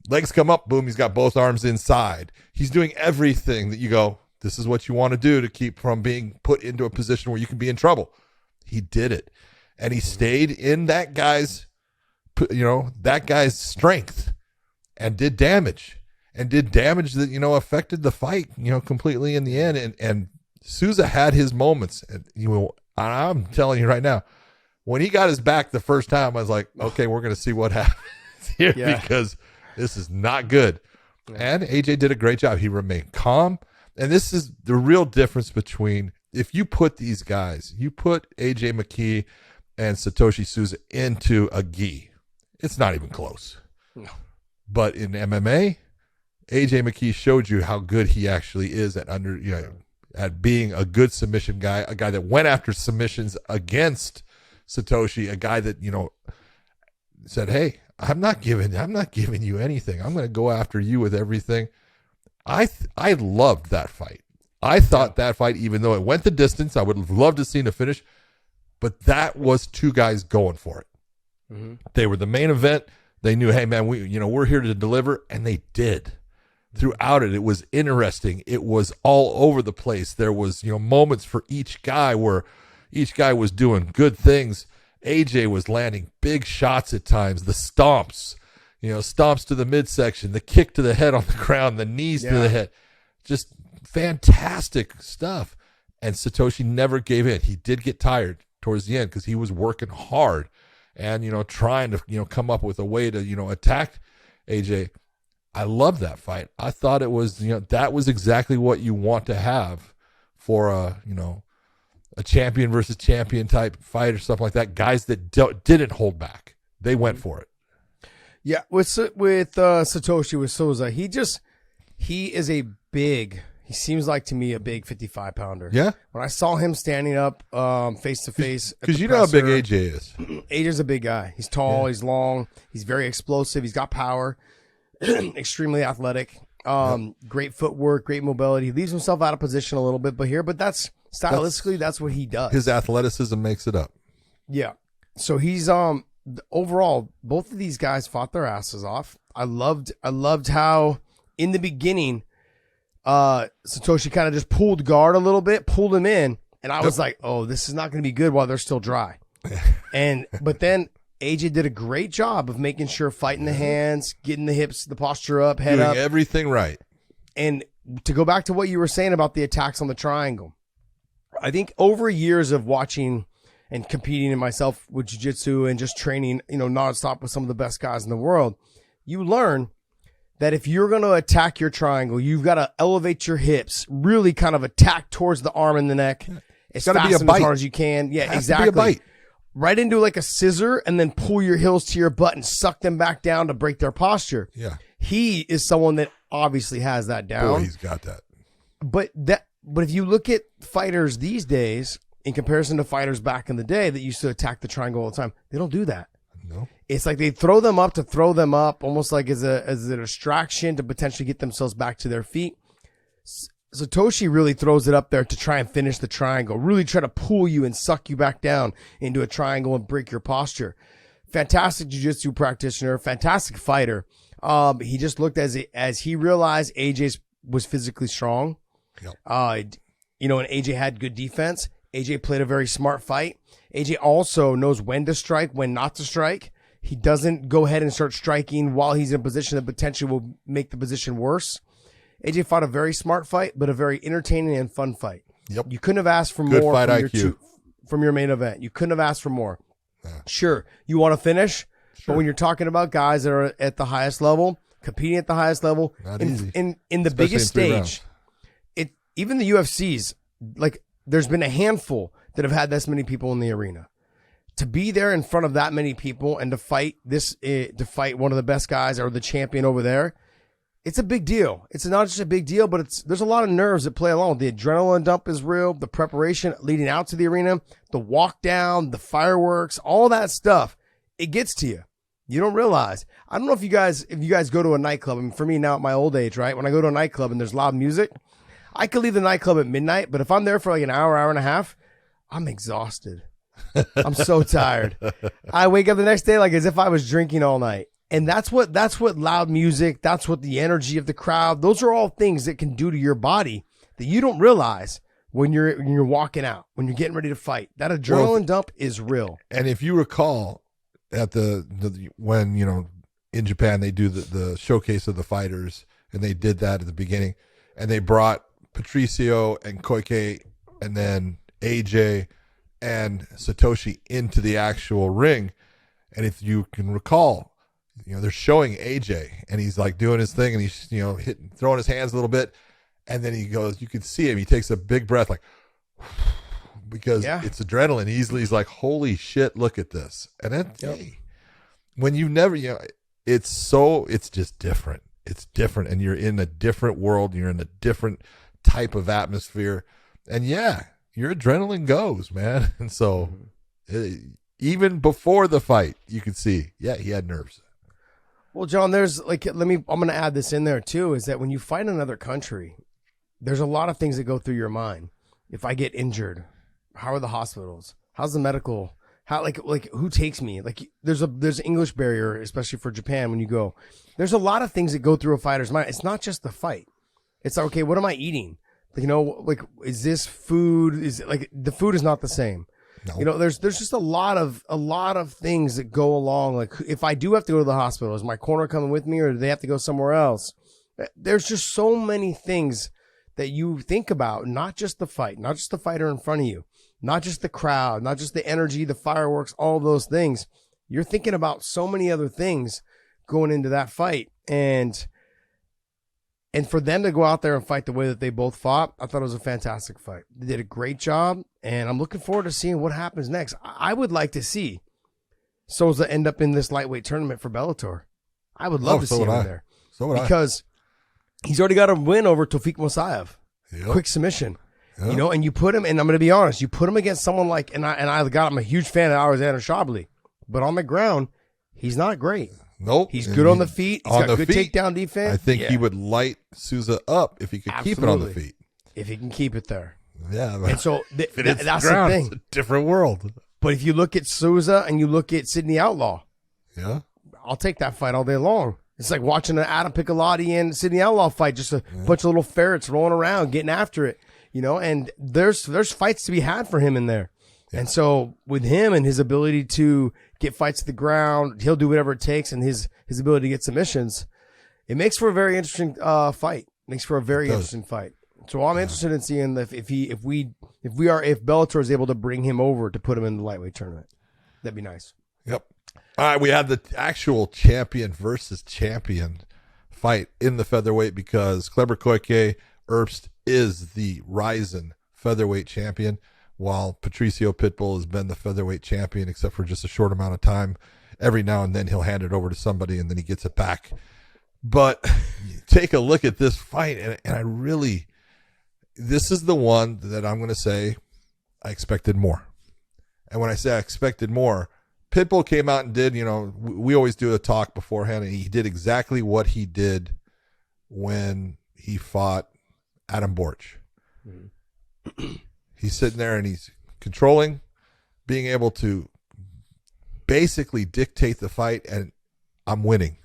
S2: legs come up, boom, he's got both arms inside. He's doing everything that you go, this is what you want to do to keep from being put into a position where you can be in trouble. He did it. And he stayed in that guy's strength and did damage that, affected the fight, completely in the end. And Souza had his moments. And, I'm telling you right now, when he got his back the first time, I was like, okay, we're going to see what happens here because this is not good. Yeah. And AJ did a great job. He remained calm. And this is the real difference between, if you put these guys, you put AJ McKee and Satoshi Souza into a gi, it's not even close. No. But in MMA, AJ McKee showed you how good he actually is at being a good submission guy, a guy that went after submissions against Satoshi, a guy that, said, hey, I'm not giving you anything. I'm going to go after you with everything. I loved that fight. I thought that fight, even though it went the distance, I would have loved to have seen a finish, but that was two guys going for it. Mm-hmm. They were the main event. They knew, hey man, we're here to deliver, and they did. Throughout it, it was interesting. It was all over the place. There was, moments for each guy where each guy was doing good things. AJ was landing big shots at times. The stomps, stomps to the midsection, the kick to the head on the ground, the knees to the head. Just fantastic stuff. And Satoshi never gave in. He did get tired towards the end because he was working hard and, trying to, come up with a way to, attack AJ. I love that fight. I thought it was, that was exactly what you want to have for a champion versus champion type fight or something like that. Guys that didn't hold back. They went for it.
S3: Yeah. With Satoshi, with Souza, he seems like to me a big 55-pounder.
S2: Yeah.
S3: When I saw him standing up face to face,
S2: because you know how big AJ is.
S3: AJ's a big guy. He's tall. He's long. He's very explosive. He's got power. Extremely athletic. Great footwork. Great mobility. He leaves himself out of position a little bit, but that's stylistically that's what he does.
S2: His athleticism makes it up.
S3: Yeah. So he's overall, both of these guys fought their asses off. I loved how in the beginning, Satoshi kind of just pulled guard a little bit, pulled him in, and I was like, oh, this is not going to be good while they're still dry. But then AJ did a great job of making sure fighting the hands, getting the hips, the posture up, head
S2: doing
S3: up,
S2: everything right.
S3: And to go back to what you were saying about the attacks on the triangle, I think over years of watching and competing in myself with jiu-jitsu and just training, nonstop with some of the best guys in the world, you learn that if you're going to attack your triangle, you've got to elevate your hips, really kind of attack towards the arm and the neck as fast and as hard as you can. Yeah, exactly.
S2: To be a bite.
S3: Right into like a scissor and then pull your heels to your butt and suck them back down to break their posture.
S2: Yeah.
S3: He is someone that obviously has that down.
S2: Boy, he's got that.
S3: But if you look at fighters these days in comparison to fighters back in the day that used to attack the triangle all the time, they don't do that.
S2: No.
S3: It's like they throw them up to throw them up, almost like as a distraction to potentially get themselves back to their feet. Satoshi really throws it up there to try and finish the triangle, really try to pull you and suck you back down into a triangle and break your posture. Fantastic jiu-jitsu practitioner, fantastic fighter. He just looked as he realized AJ was physically strong.
S2: Yep.
S3: And AJ had good defense. AJ played a very smart fight. AJ also knows when to strike, when not to strike. He doesn't go ahead and start striking while he's in a position that potentially will make the position worse. AJ fought a very smart fight, but a very entertaining and fun fight.
S2: Yep.
S3: You couldn't have asked for
S2: Good
S3: more
S2: fight
S3: from your main event. You couldn't have asked for more.
S2: Yeah.
S3: Sure, you want to finish,
S2: Sure.
S3: but when you're talking about guys that are at the highest level, competing at the highest level,
S2: Not
S3: in
S2: easy.
S3: the
S2: Especially
S3: biggest
S2: in 3
S3: stage,
S2: rounds.
S3: even the UFCs, like there's been a handful that have had this many people in the arena. To be there in front of that many people and to fight one of the best guys or the champion over there, it's a big deal. It's not just a big deal, but there's a lot of nerves that play along. The adrenaline dump is real. The preparation leading out to the arena, the walk down, the fireworks, all that stuff, it gets to you. You don't realize. I don't know if you guys go to a nightclub. I mean, for me now at my old age, right? When I go to a nightclub and there's loud music, I could leave the nightclub at midnight, but if I'm there for like an hour and a half, I'm exhausted. I'm so tired. I wake up the next day like as if I was drinking all night. And that's what loud music, that's what the energy of the crowd, those are all things that can do to your body that you don't realize when you're walking out, when you're getting ready to fight. That adrenaline dump is real.
S2: And if you recall at when, in Japan they do the showcase of the fighters, and they did that at the beginning, and they brought Patricio and Koike and then AJ and Satoshi into the actual ring. And if you can recall, they're showing AJ and he's like doing his thing and he's, throwing his hands a little bit. And then he goes, you can see him. He takes a big breath, like, because it's adrenaline. He's like, holy shit, look at this. And then when you've never, it's just different. It's different. And you're in a different world. You're in a different type of atmosphere. And your adrenaline goes, man. And so even before the fight, you could see, he had nerves.
S3: Well, John, there's I'm going to add this in there too, is that when you fight in another country, there's a lot of things that go through your mind. If I get injured, how are the hospitals? How's the medical? How, like who takes me? Like there's an English barrier, especially for Japan when you go. There's a lot of things that go through a fighter's mind. It's not just the fight. It's like, okay, what am I eating? Is this food? Is it like the food is not the same? No. There's just a lot of things that go along. Like if I do have to go to the hospital, is my corner coming with me or do they have to go somewhere else? There's just so many things that you think about, not just the fight, not just the fighter in front of you, not just the crowd, not just the energy, the fireworks, all those things. You're thinking about so many other things going into that fight. And for them to go out there and fight the way that they both fought, I thought it was a fantastic fight. They did a great job, and I'm looking forward to seeing what happens next. I would like to see Souza end up in this lightweight tournament for Bellator. I would love to see him there. So would I. Because he's already got a win over Tofik Mosaev. Yep. Quick submission. Yep. And you put him, and I'm going to be honest, you put him against someone like, and I I'm a huge fan of Alexander Shabliy, but on the ground, he's not great.
S2: Nope.
S3: He's good on the feet. He's got good takedown defense.
S2: I think he would light Souza up if he could keep it on the feet.
S3: If he can keep it there.
S2: Yeah.
S3: And so that's the thing.
S2: It's a different world.
S3: But if you look at Souza and you look at Sidney Outlaw,
S2: yeah,
S3: I'll take that fight all day long. It's like watching an Adam Piccolotti and Sidney Outlaw fight, just a bunch of little ferrets rolling around, getting after it, and there's fights to be had for him in there. Yeah. And so with him and his ability to get fights to the ground, he'll do whatever it takes, and his ability to get submissions, it makes for a very interesting fight. Makes for a very interesting fight. So I'm interested in seeing if Bellator is able to bring him over to put him in the lightweight tournament. That'd be nice.
S2: Yep. All right, we had the actual champion versus champion fight in the featherweight because Kleber Koike Herbst is the Rizin featherweight champion, while Patricio Pitbull has been the featherweight champion except for just a short amount of time. Every now and then he'll hand it over to somebody and then he gets it back. But take a look at this fight, and I really, this is the one that I'm going to say I expected more. And when I say I expected more, Pitbull came out and did, we always do a talk beforehand, and he did exactly what he did when he fought Adam Borch. Mm-hmm. He's sitting there and he's controlling, being able to basically dictate the fight, and I'm winning.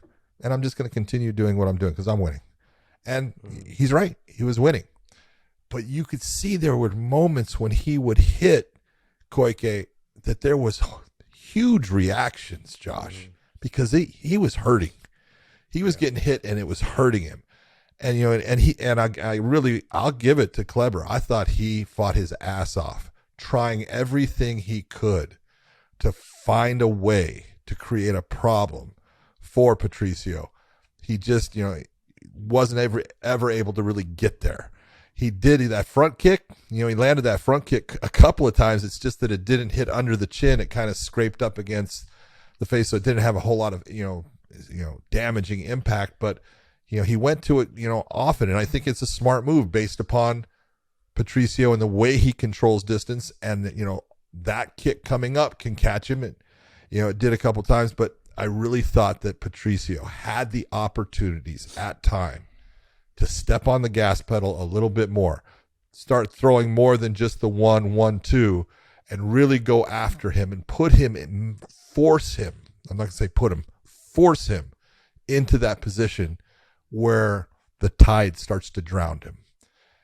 S2: And I'm just going to continue doing what I'm doing because I'm winning. And he's right. He was winning. But you could see there were moments when he would hit Koike that there was huge reactions, Josh, because he was hurting. He was getting hit and it was hurting him. And I'll give it to Kleber. I thought he fought his ass off, trying everything he could to find a way to create a problem for Patricio. He just, wasn't ever able to really get there. He did that front kick. He landed that front kick a couple of times. It's just that it didn't hit under the chin. It kind of scraped up against the face, so it didn't have a whole lot of damaging impact. But he went to it often, and I think it's a smart move based upon Patricio and the way he controls distance. And that kick coming up can catch him. And it did a couple of times, but I really thought that Patricio had the opportunities at time to step on the gas pedal a little bit more, start throwing more than just the 1-1-2, and really go after him and force him. I'm not going to say put him, force him into that position where the tide starts to drown him.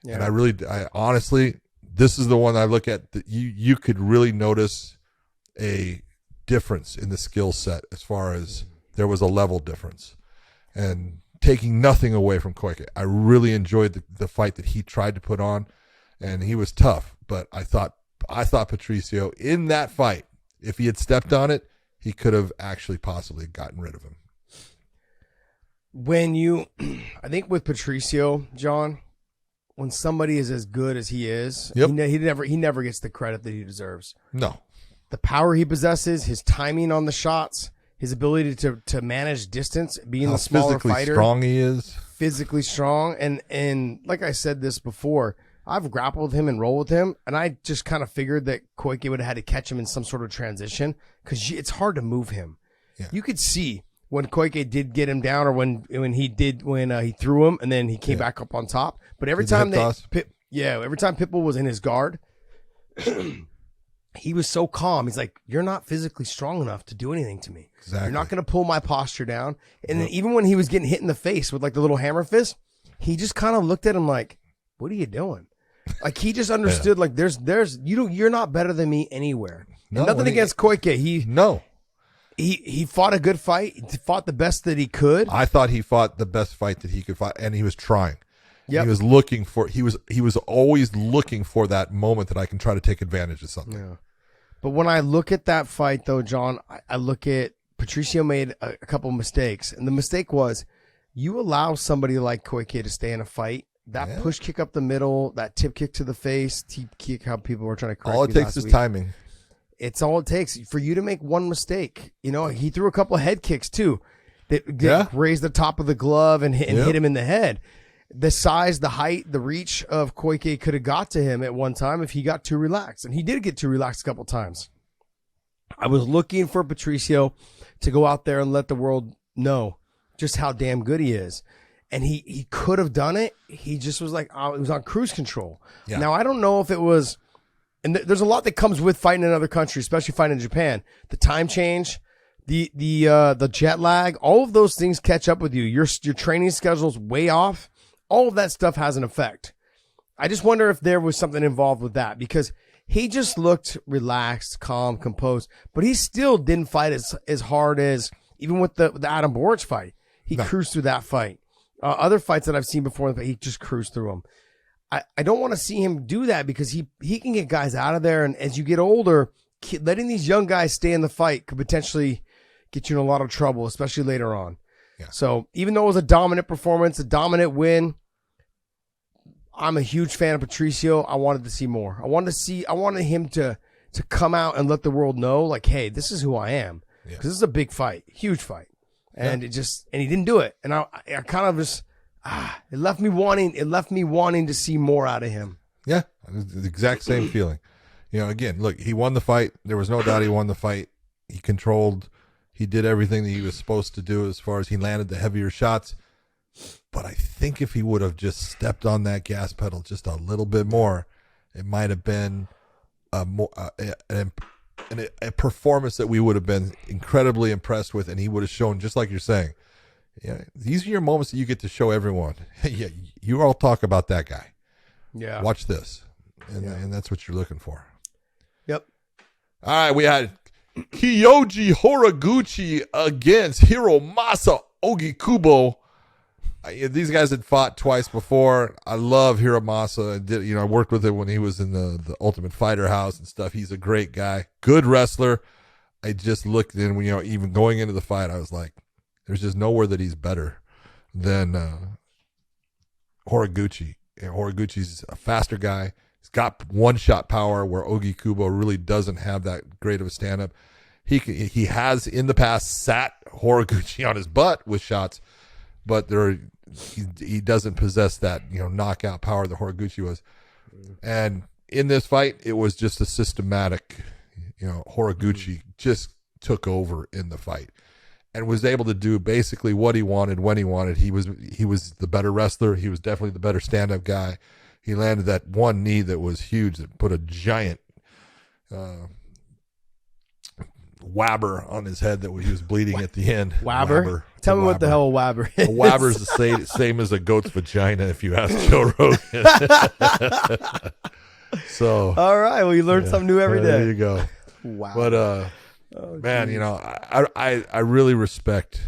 S2: Yeah. And I honestly, this is the one I look at that you could really notice a difference in the skill set as far as there was a level difference. And taking nothing away from Koike, I really enjoyed the fight that he tried to put on, and he was tough. But I thought Patricio in that fight, if he had stepped on it, he could have actually possibly gotten rid of him.
S3: I think with Patricio, John, when somebody is as good as he is,
S2: yep.
S3: he never gets the credit that he deserves.
S2: No. The
S3: power he possesses, his timing on the shots, his ability to manage distance, being the smaller fighter.
S2: Physically strong he is.
S3: Physically strong. And like I said this before, I've grappled with him and rolled with him, and I just kind of figured that Koike would have had to catch him in some sort of transition because it's hard to move him. Yeah. You could see when Koike did get him down, or when he threw him and then he came back up on top. But every time Pitbull was in his guard, he was so calm. He's like, "You're not physically strong enough to do anything to me.
S2: Exactly.
S3: You're not going to pull my posture down." And then even when he was getting hit in the face with like the little hammer fist, he just kind of looked at him like, "What are you doing?" Like he just understood like you're not better than me anywhere. No, nothing against Koike. He fought a good fight. He fought the best that he could.
S2: I thought he fought the best fight that he could fight, and he was trying. Yep. He was looking for. He was always looking for that moment that I can try to take advantage of something.
S3: Yeah. But when I look at that fight, though, John, I look at Patricio made a couple of mistakes, and the mistake was you allow somebody like Koike to stay in a fight. That push kick up the middle, that tip kick to the face, tip kick, how people were trying to correct
S2: all it takes is timing.
S3: It's all it takes for you to make one mistake. He threw a couple of head kicks too that raised the top of the glove and hit him in the head. The size, the height, the reach of Koike could have got to him at one time if he got too relaxed. And he did get too relaxed a couple times. I was looking for Patricio to go out there and let the world know just how damn good he is. And he could have done it. He just was like, it was on cruise control. Yeah. Now, I don't know if it was, and there's a lot that comes with fighting in another country, especially fighting in Japan. The time change, the jet lag, all of those things catch up with you. Your training schedule's way off. All of that stuff has an effect. I just wonder if there was something involved with that, because he just looked relaxed, calm, composed, but he still didn't fight as hard as even with the Adam Boric fight. He cruised through that fight. Other fights that I've seen before, he just cruised through them. I don't want to see him do that, because he can get guys out of there. And as you get older, letting these young guys stay in the fight could potentially get you in a lot of trouble, especially later on. Yeah. So even though it was a dominant performance, a dominant win, I'm a huge fan of Patricio. I wanted to see more. I wanted him to come out and let the world know, like, hey, this is who I am. Because this is a big fight, huge fight. And he didn't do it. And I kind of just, it left me wanting to see more out of him.
S2: Yeah, the exact same feeling. Again, look, he won the fight. There was no doubt he won the fight. He did everything that he was supposed to do as far as he landed the heavier shots. But I think if he would have just stepped on that gas pedal just a little bit more, it might have been a performance that we would have been incredibly impressed with, and he would have shown, just like you're saying, these are your moments that you get to show everyone. Yeah, you all talk about that guy. Yeah, watch this, and that's what you're looking for.
S3: Yep.
S2: All right, we had Kyoji Horiguchi against Hiromasa Ougikubo. These guys had fought twice before. I love Hiromasa. I worked with him when he was in the Ultimate Fighter house and stuff. He's a great guy, good wrestler. I just looked in, even going into the fight, I was like, there's just nowhere that he's better than Horiguchi. Horiguchi's a faster guy. He's got one-shot power where Ougikubo really doesn't have that great of a stand-up. He has in the past sat Horiguchi on his butt with shots, but he doesn't possess that knockout power that Horiguchi was. And in this fight, it was just a systematic. Horiguchi just took over in the fight and was able to do basically what he wanted when he wanted. He was the better wrestler. He was definitely the better stand-up guy. He landed that one knee that was huge that put a giant wabber on his head that he was bleeding at the end.
S3: Wabber? Tell me what the hell a wabber is.
S2: A wabber is the same as a goat's vagina, if you ask Joe Rogan. So,
S3: all right. Well, you learn something new every day.
S2: There you go.
S3: Wow.
S2: But man, I really respect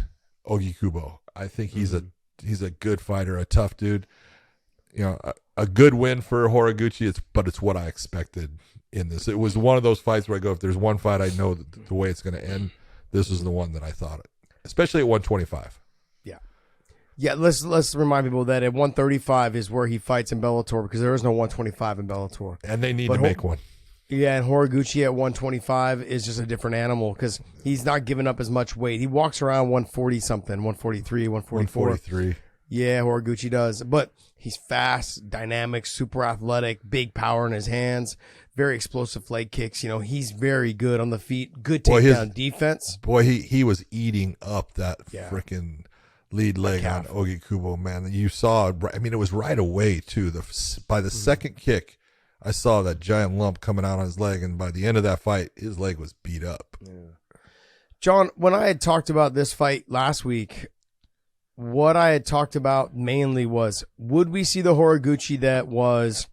S2: Ougikubo. I think he's a good fighter, a tough dude. A good win for Horiguchi. But it's what I expected in this. It was one of those fights where I go, if there's one fight I know the way it's going to end, this is the one that I thought it. Especially at 125.
S3: Yeah. Let's remind people that at 135 is where he fights in Bellator, because there is no 125 in Bellator,
S2: and they need to make one.
S3: Yeah, and Horiguchi at 125 is just a different animal, because he's not giving up as much weight. He walks around 140 something, 143, 144.
S2: 143.
S3: Yeah, Horiguchi does, but he's fast, dynamic, super athletic, big power in his hands, very explosive leg kicks. He's very good on the feet, good takedown defense.
S2: Boy, he was eating up that freaking lead leg on Ougikubo, man. You saw, it was right away too. By the second kick, I saw that giant lump coming out on his leg, and by the end of that fight, his leg was beat up. Yeah.
S3: John, when I had talked about this fight last week, what I had talked about mainly was, would we see the Horiguchi that was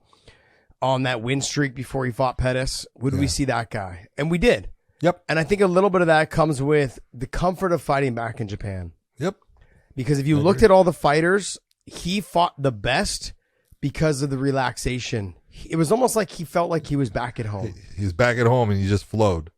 S3: on that win streak before he fought Pettis? Would we see that guy? And we did.
S2: Yep.
S3: And I think a little bit of that comes with the comfort of fighting back in Japan.
S2: Yep.
S3: Because if you looked at all the fighters, he fought the best because of the relaxation. It was almost like he felt like he was back at home.
S2: He was back at home and he just flowed.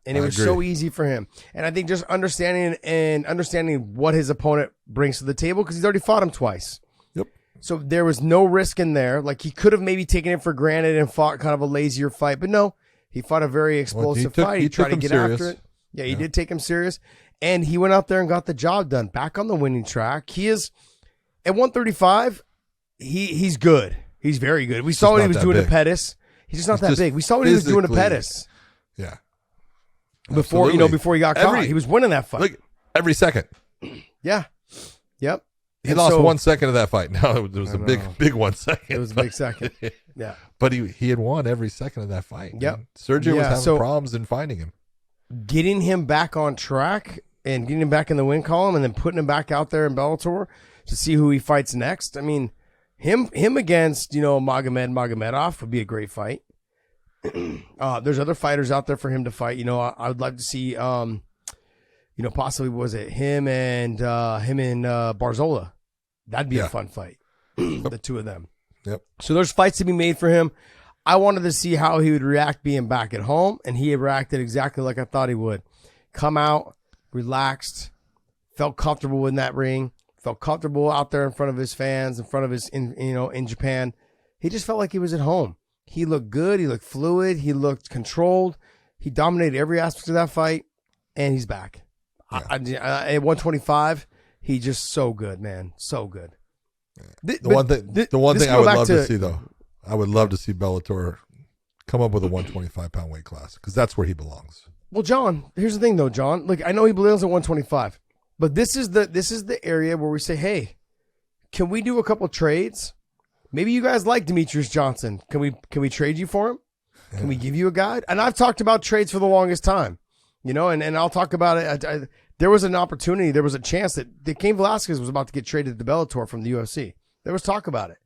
S3: And it was so easy for him. And I think just understanding what his opponent brings to the table, because he's already fought him twice.
S2: Yep.
S3: So there was no risk in there. Like, he could have maybe taken it for granted and fought kind of a lazier fight. But no, he fought a very explosive fight. He tried to get after it. Yeah, he did take him serious. And he went out there and got the job done. Back on the winning track. He is, at 135, he's good. He's very good. We saw what he was doing to Pettis. He's just not that big. We saw what he was doing to Pettis.
S2: Yeah.
S3: before he got caught. He was winning that fight.
S2: Look, every second.
S3: Yeah. Yep.
S2: He lost 1 second of that fight. No, it was a big 1 second.
S3: It was a big second. Yeah.
S2: But he had won every second of that fight.
S3: Yep.
S2: Sergio was having problems in finding him.
S3: Getting him back on track and getting him back in the win column and then putting him back out there in Bellator to see who he fights next. I mean, him against, Magomedov would be a great fight. There's other fighters out there for him to fight. I would like to see, possibly was it him and Barzola. That'd be a fun fight. The two of them.
S2: Yep.
S3: So there's fights to be made for him. I wanted to see how he would react being back at home, and he reacted exactly like I thought he would. Come out, relaxed, felt comfortable in that ring, felt comfortable out there in front of his fans, in front of his, in Japan. He just felt like he was at home. He looked good. He looked fluid. He looked controlled. He dominated every aspect of that fight, and he's back. Yeah. At 125, he just so good, man. So good.
S2: The one thing I would love to see, though, I would love to see Bellator come up with a 125-pound weight class because that's where he belongs.
S3: Well, John, here's the thing, though, John. Look, I know he belongs at 125, but this is the area where we say, hey, can we do a couple trades? Maybe you guys like Demetrius Johnson. Can we trade you for him? Can we give you a guide? And I've talked about trades for the longest time, and I'll talk about it. There was an opportunity. There was a chance that Cain Velasquez was about to get traded to Bellator from the UFC. There was talk about it.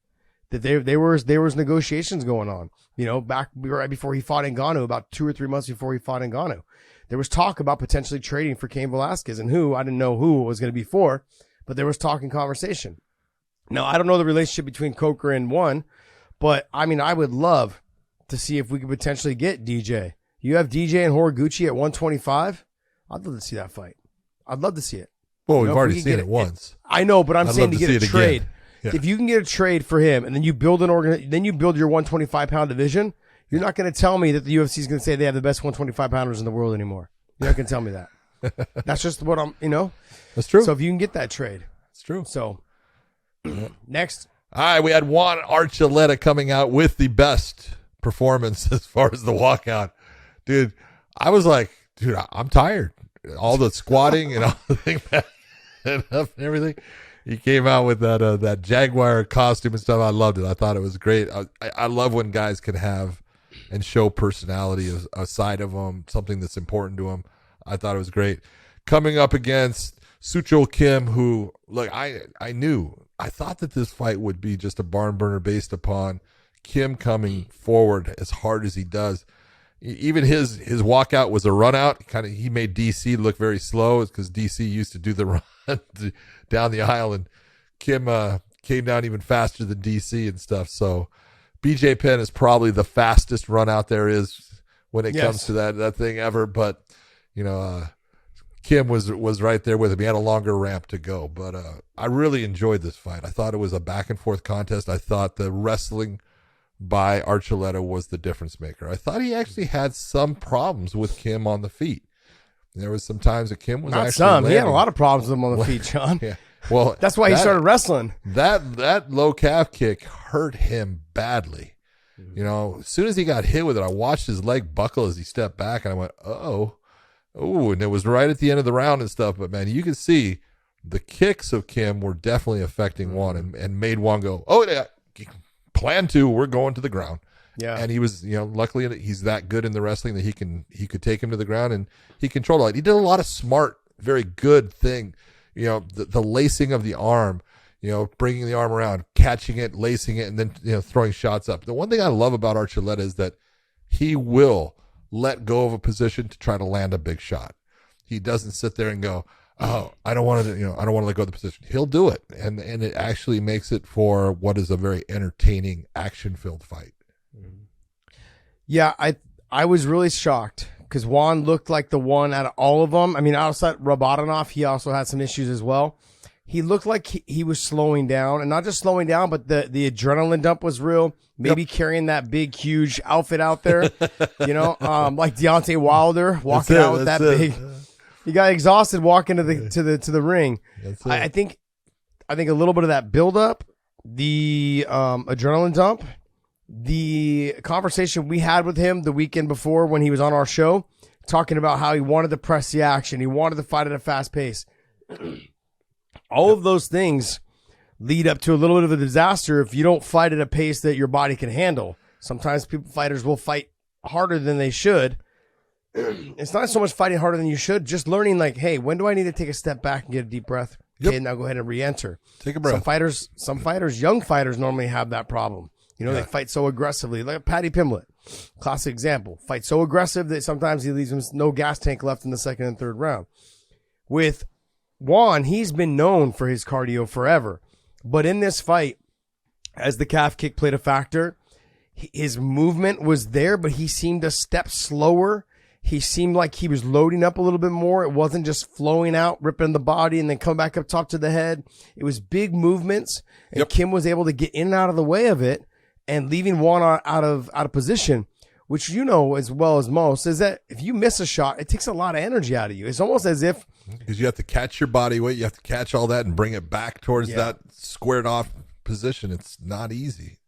S3: That there was negotiations going on, back right before he fought Ngannou, about 2 or 3 months before he fought Ngannou. There was talk about potentially trading for Cain Velasquez, and I didn't know who it was going to be for, but there was talk and conversation. Now, I don't know the relationship between Koike and One, but I mean, I would love to see if we could potentially get DJ. You have DJ and Horiguchi at 125. I'd love to see that fight. I'd love to see it.
S2: Well, we've already seen it once.
S3: I know, but I'm saying to get a trade. Yeah. If you can get a trade for him, and then you build then you build your 125-pound division, you're not going to tell me that the UFC is going to say they have the best 125-pounders in the world anymore. You're not going to tell me that. That's just what
S2: That's true.
S3: So if you can get that trade.
S2: It's true.
S3: So, next.
S2: All right, we had Juan Archuleta coming out with the best performance as far as the walkout. Dude, I was like, I'm tired. All the squatting and all the thing and everything. He came out with that Jaguar costume and stuff. I loved it. I thought it was great. I love when guys can have and show personality, a side of them, something that's important to them. I thought it was great. Coming up against Suchol Kim, who, look, I thought that this fight would be just a barn burner based upon Kim coming forward as hard as he does. Even his walkout was a run out. He made DC look very slow because DC used to do the run down the aisle, and Kim came down even faster than DC and stuff. So BJ Penn is probably the fastest run out there is when it comes to that thing ever. But Kim was right there with him. He had a longer ramp to go, but I really enjoyed this fight. I thought it was a back and forth contest. I thought the wrestling by Archuleta was the difference maker. I thought he actually had some problems with Kim on the feet. There was some times that Kim was
S3: He had a lot of problems with him on the feet, John.
S2: Yeah. Well,
S3: that's why he started wrestling.
S2: That low calf kick hurt him badly. As soon as he got hit with it, I watched his leg buckle as he stepped back, and I went, oh, and it was right at the end of the round and stuff. But man, you could see the kicks of Kim were definitely affecting Juan and made Juan go, oh yeah, plan 2, we're going to the ground.
S3: Yeah.
S2: And he was, luckily he's that good in the wrestling that he could take him to the ground and he controlled it. He did a lot of smart, very good thing. The lacing of the arm, bringing the arm around, catching it, lacing it, and then, throwing shots up. The one thing I love about Archuleta is that he will let go of a position to try to land a big shot. He doesn't sit there and go, oh, I don't want to let go of the position. He'll do it. And it actually makes it for what is a very entertaining, action-filled fight.
S3: Yeah, I was really shocked because Juan looked like the one out of all of them. I mean, outside Rabadanov, he also had some issues as well. He looked like he was slowing down, and not just slowing down, but the adrenaline dump was real. Maybe carrying that big, huge outfit out there, like Deontay Wilder walking out with that big. He got exhausted walking to the ring. I think a little bit of that buildup, the adrenaline dump, the conversation we had with him the weekend before when he was on our show talking about how he wanted to press the action. He wanted to fight at a fast pace. All of those things lead up to a little bit of a disaster if you don't fight at a pace that your body can handle. Sometimes fighters will fight harder than they should. It's not so much fighting harder than you should, just learning like, hey, when do I need to take a step back and get a deep breath? Okay, now go ahead and re-enter.
S2: Take a breath.
S3: Some fighters, young fighters normally have that problem. You know, they fight so aggressively. Like Paddy Pimblett, classic example. Fight so aggressive that sometimes he leaves him no gas tank left in the second and third round. With Juan, he's been known for his cardio forever. But in this fight, as the calf kick played a factor, his movement was there, but he seemed a step slower. He seemed like he was loading up a little bit more. It wasn't just flowing out, ripping the body, and then come back up top to the head. It was big movements, and Kim was able to get in and out of the way of it and leaving Juan out of position, which you know as well as most, is that if you miss a shot, it takes a lot of energy out of you. It's almost as if...
S2: Because you have to catch your body weight, you have to catch all that and bring it back towards that squared off position. It's not easy.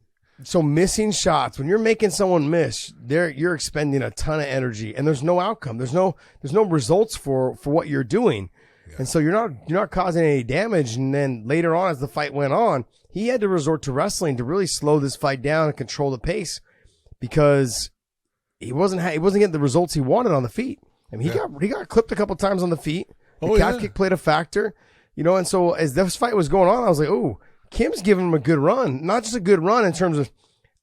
S3: So missing shots, when you're making someone miss, you're expending a ton of energy, and there's no outcome. There's no results for what you're doing, and so you're not causing any damage. And then later on, as the fight went on, he had to resort to wrestling to really slow this fight down and control the pace, because he wasn't getting the results he wanted on the feet. I mean, he got clipped a couple times on the feet. The calf kick played a factor, you know. And so as this fight was going on, I was like, oh. Kim's giving him a good run, not just a good run in terms of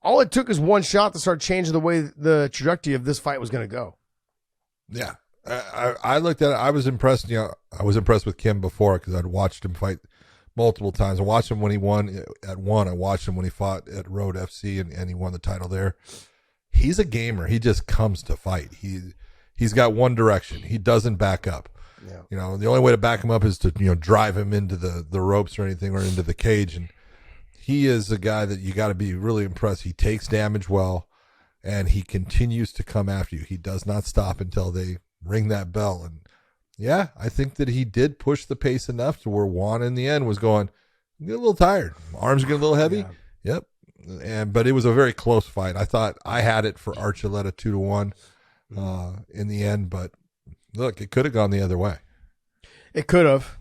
S3: all it took is one shot to start changing the way the trajectory of this fight was going to go.
S2: Yeah. I looked at it. I was impressed. You know, I was impressed with Kim before because I'd watched him fight multiple times. I watched him when he won at one. I watched him when he fought at Road FC and he won the title there. He's a gamer. He just comes to fight. He's got one direction. He doesn't back up. Yeah. You know, the only way to back him up is to, you know, drive him into the ropes or anything, or into the cage. And he is a guy that you got to be really impressed. He takes damage well, and he continues to come after you. He does not stop until they ring that bell. And yeah, I think that he did push the pace enough to where Juan in the end was going, I'm getting a little tired. Arms getting a little heavy. Yeah. Yep. But it was a very close fight. I thought I had it for Archuleta 2-1 in the end, but look, it could have gone the other way.
S3: It could have.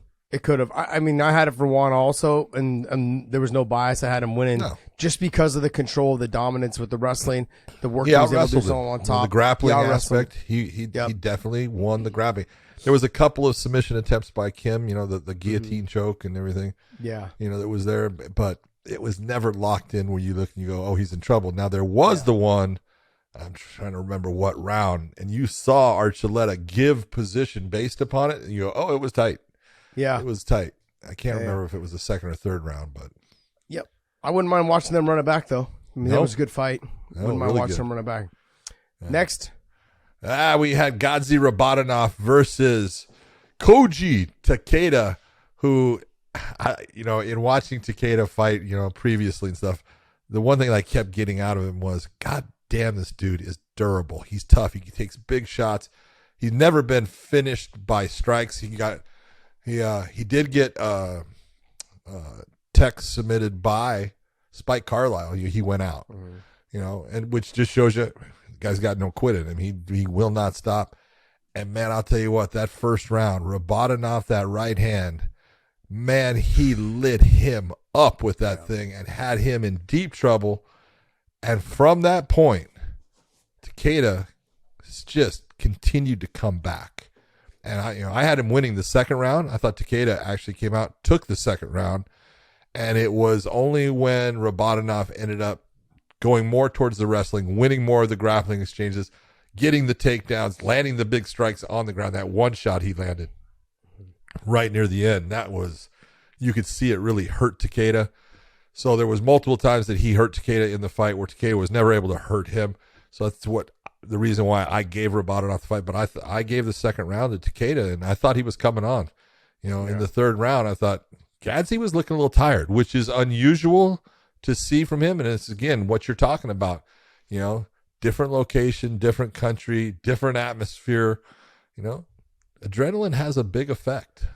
S3: I mean, I had it for Juan also, and there was no bias. I had him winning just because of the control, the dominance with the wrestling, the work he was able to do on top.
S2: The grappling aspect, he definitely won the grappling. There was a couple of submission attempts by Kim, you know, the guillotine choke and everything. Yeah. You know, that was there, but it was never locked in where you look and you go, oh, he's in trouble. Now, there was the one, I'm trying to remember what round, and you saw Archuleta give position based upon it, and you go, oh, it was tight. Yeah. It was tight. I can't remember if it was the second or third round, but.
S3: Yep. I wouldn't mind watching them run it back, though. I mean, that was a good fight. Wouldn't mind watching them run it back. Yeah. Next.
S2: We had Godzi Rabadanov versus Koji Takeda, who, you know, in watching Takeda fight, you know, previously and stuff, the one thing I kept getting out of him was, God damn, this dude is durable. He's tough. He takes big shots. He's never been finished by strikes. He did get text submitted by Spike Carlisle. He went out, you know, and which just shows you the guy's got no quit in him. He will not stop. And man, I'll tell you what, that first round, Rabadanov, that right hand, man, he lit him up with that thing and had him in deep trouble. And from that point, Takeda just continued to come back. And I had him winning the second round. I thought Takeda actually came out, took the second round. And it was only when Rabadanov ended up going more towards the wrestling, winning more of the grappling exchanges, getting the takedowns, landing the big strikes on the ground. That one shot he landed right near the end, that was, you could see it really hurt Takeda. So there was multiple times that he hurt Takeda in the fight where Takeda was never able to hurt him. So that's the reason why I gave Rabadanov the fight. But I gave the second round to Takeda, and I thought he was coming on. You know, in the third round, I thought Godzi was looking a little tired, which is unusual to see from him. And it's, again, what you're talking about. You know, different location, different country, different atmosphere. You know, adrenaline has a big effect.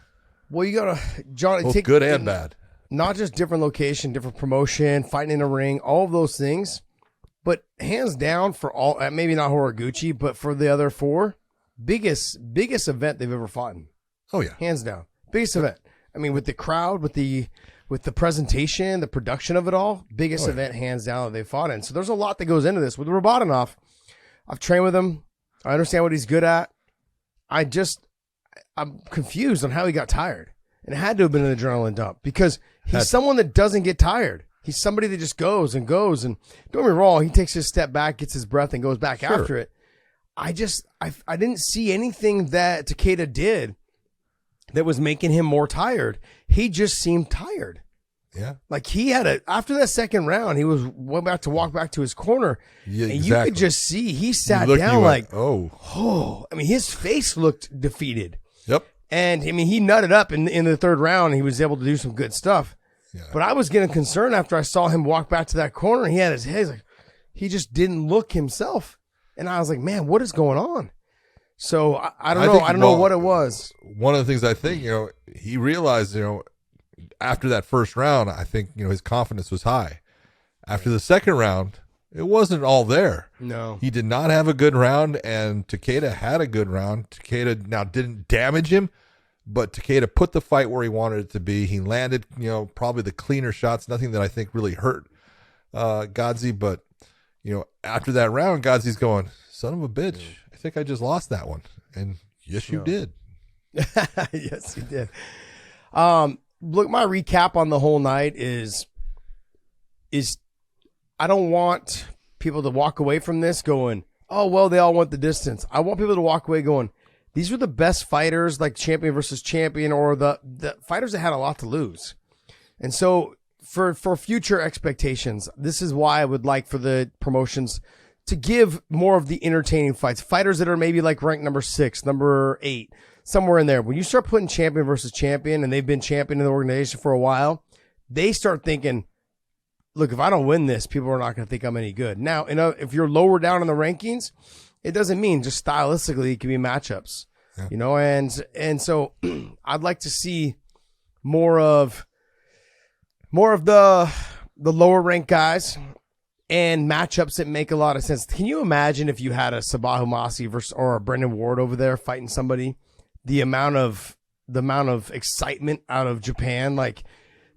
S3: Well, you got to, John,
S2: both good and bad.
S3: Not just different location, different promotion, fighting in a ring, all of those things. But hands down for all, maybe not Horiguchi, but for the other four, biggest event they've ever fought in.
S2: Oh yeah,
S3: hands down, biggest event. I mean, with the crowd, with the presentation, the production of it all, biggest event hands down that they fought in. So there's a lot that goes into this. With Rabadanov, I've trained with him. I understand what he's good at. I'm confused on how he got tired. And it had to have been an adrenaline dump because he's someone that doesn't get tired. He's somebody that just goes and goes. And don't get me wrong, he takes his step back, gets his breath, and goes back after it. I didn't see anything that Takeda did that was making him more tired. He just seemed tired.
S2: Yeah.
S3: Like he had after that second round, he went back to walk back to his corner.
S2: Yeah,
S3: and you could just see he sat down like, oh, I mean, his face looked defeated.
S2: Yep.
S3: And I mean, he nutted up in the third round. He was able to do some good stuff.
S2: Yeah.
S3: But I was getting concerned after I saw him walk back to that corner. He had his head like he just didn't look himself. And I was like, man, what is going on? So I don't know. I don't know what it was.
S2: One of the things I think, he realized, after that first round, I think, his confidence was high. After the second round, it wasn't all there.
S3: No.
S2: He did not have a good round, and Takeda had a good round. Takeda now didn't damage him, but Takeda put the fight where he wanted it to be. He landed, probably the cleaner shots, nothing that I think really hurt Godzi, but, after that round, Godzi's going, son of a bitch, I think I just lost that one. And yes, you did.
S3: Yes, you did. Look, my recap on the whole night is I don't want people to walk away from this going, oh, well, they all went the distance. I want people to walk away going, these were the best fighters, like champion versus champion, or the fighters that had a lot to lose. And so for future expectations, this is why I would like for the promotions to give more of the entertaining fights. Fighters that are maybe like ranked number 6, number 8, somewhere in there. When you start putting champion versus champion and they've been champion in the organization for a while, they start thinking, look, if I don't win this, people are not going to think I'm any good. Now, if you're lower down in the rankings, it doesn't mean just stylistically it can be matchups, and so I'd like to see more of the lower ranked guys and matchups that make a lot of sense. Can you imagine if you had a Sabahu Masi versus or a Brendan Ward over there fighting somebody? The amount of excitement out of Japan, like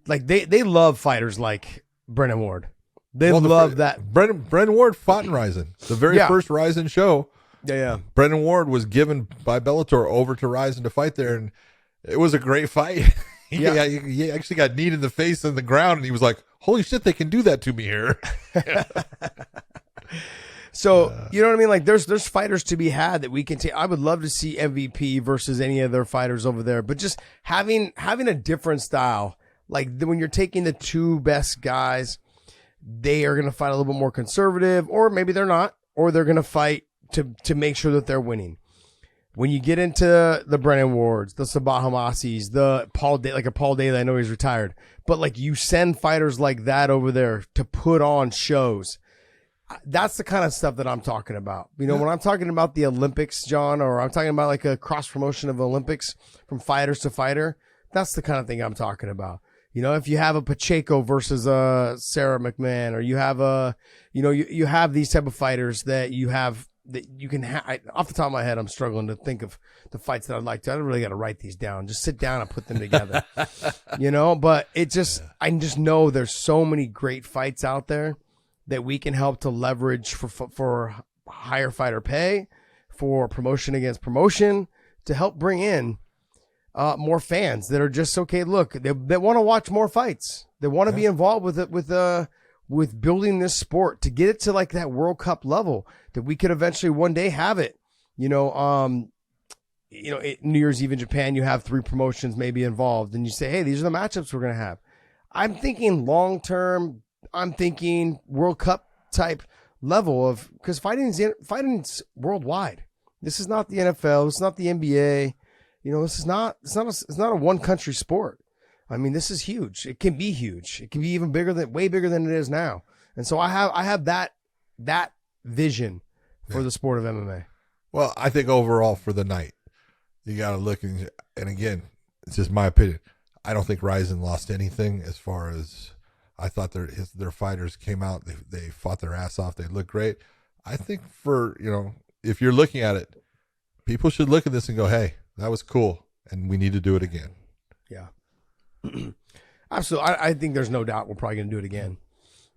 S3: they love fighters like Brendan Ward. They love that.
S2: Brendan Ward fought in Rizin, the very first Rizin show.
S3: Yeah.
S2: Brendan Ward was given by Bellator over to Rizin to fight there, and it was a great fight. He actually got kneed in the face on the ground, and he was like, holy shit, they can do that to me here.
S3: So, you know what I mean? Like there's fighters to be had that we can take. I would love to see MVP versus any of their fighters over there, but just having a different style, like when you're taking the two best guys, they are going to fight a little bit more conservative, or maybe they're not, or they're going to fight to make sure that they're winning. When you get into the Brennan Wards, the Sabah Hamasis, the Paul Daly, I know he's retired, but like you send fighters like that over there to put on shows. That's the kind of stuff that I'm talking about. When I'm talking about the Olympics, John, or I'm talking about like a cross promotion of Olympics from fighters to fighter, that's the kind of thing I'm talking about. If you have a Pacheco versus a Sarah McMahon, or you have you have these type of fighters that you have that you can off the top of my head, I'm struggling to think of the fights that I'd like to. I don't really got to write these down. Just sit down and put them together, but I just know there's so many great fights out there that we can help to leverage for higher fighter pay, for promotion against promotion, to help bring in more fans that are just okay. Look, they want to watch more fights. They want to be involved with it, with building this sport to get it to like that World Cup level that we could eventually one day have it. New Year's Eve in Japan, you have 3 promotions maybe involved, and you say, hey, these are the matchups we're gonna have. I'm thinking long term. I'm thinking World Cup type level of, because fighting's worldwide. This is not the NFL. It's not the NBA. It's not a one country sport. I mean, this is huge. It can be huge. It can be even way bigger than it is now. And so I have that vision for the sport of MMA.
S2: Well, I think overall for the night, you got to look and again, it's just my opinion. I don't think Rizin lost anything as far as. I thought their fighters came out. They fought their ass off. They looked great. I think if you're looking at it, people should look at this and go, hey, that was cool, and we need to do it again.
S3: Yeah. Absolutely. I think there's no doubt we're probably going to do it again.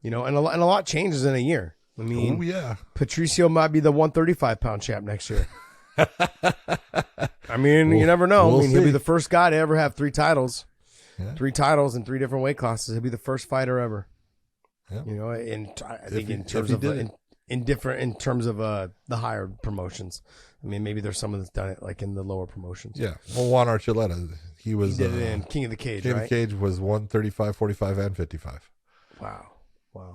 S3: And a lot changes in a year. I mean,
S2: oh, yeah.
S3: Patricio might be the 135-pound champ next year. I mean, you never know. He'll be the first guy to ever have 3 titles. Yeah. 3 titles in 3 different weight classes. He'll be the first fighter ever. Yeah. I think in terms of the higher promotions. I mean, maybe there's someone that's done it like in the lower promotions.
S2: Yeah. Well, Juan Archuleta, he did
S3: it in King of the Cage,
S2: King
S3: right?
S2: of the Cage was 135, 45, and 55.
S3: Wow.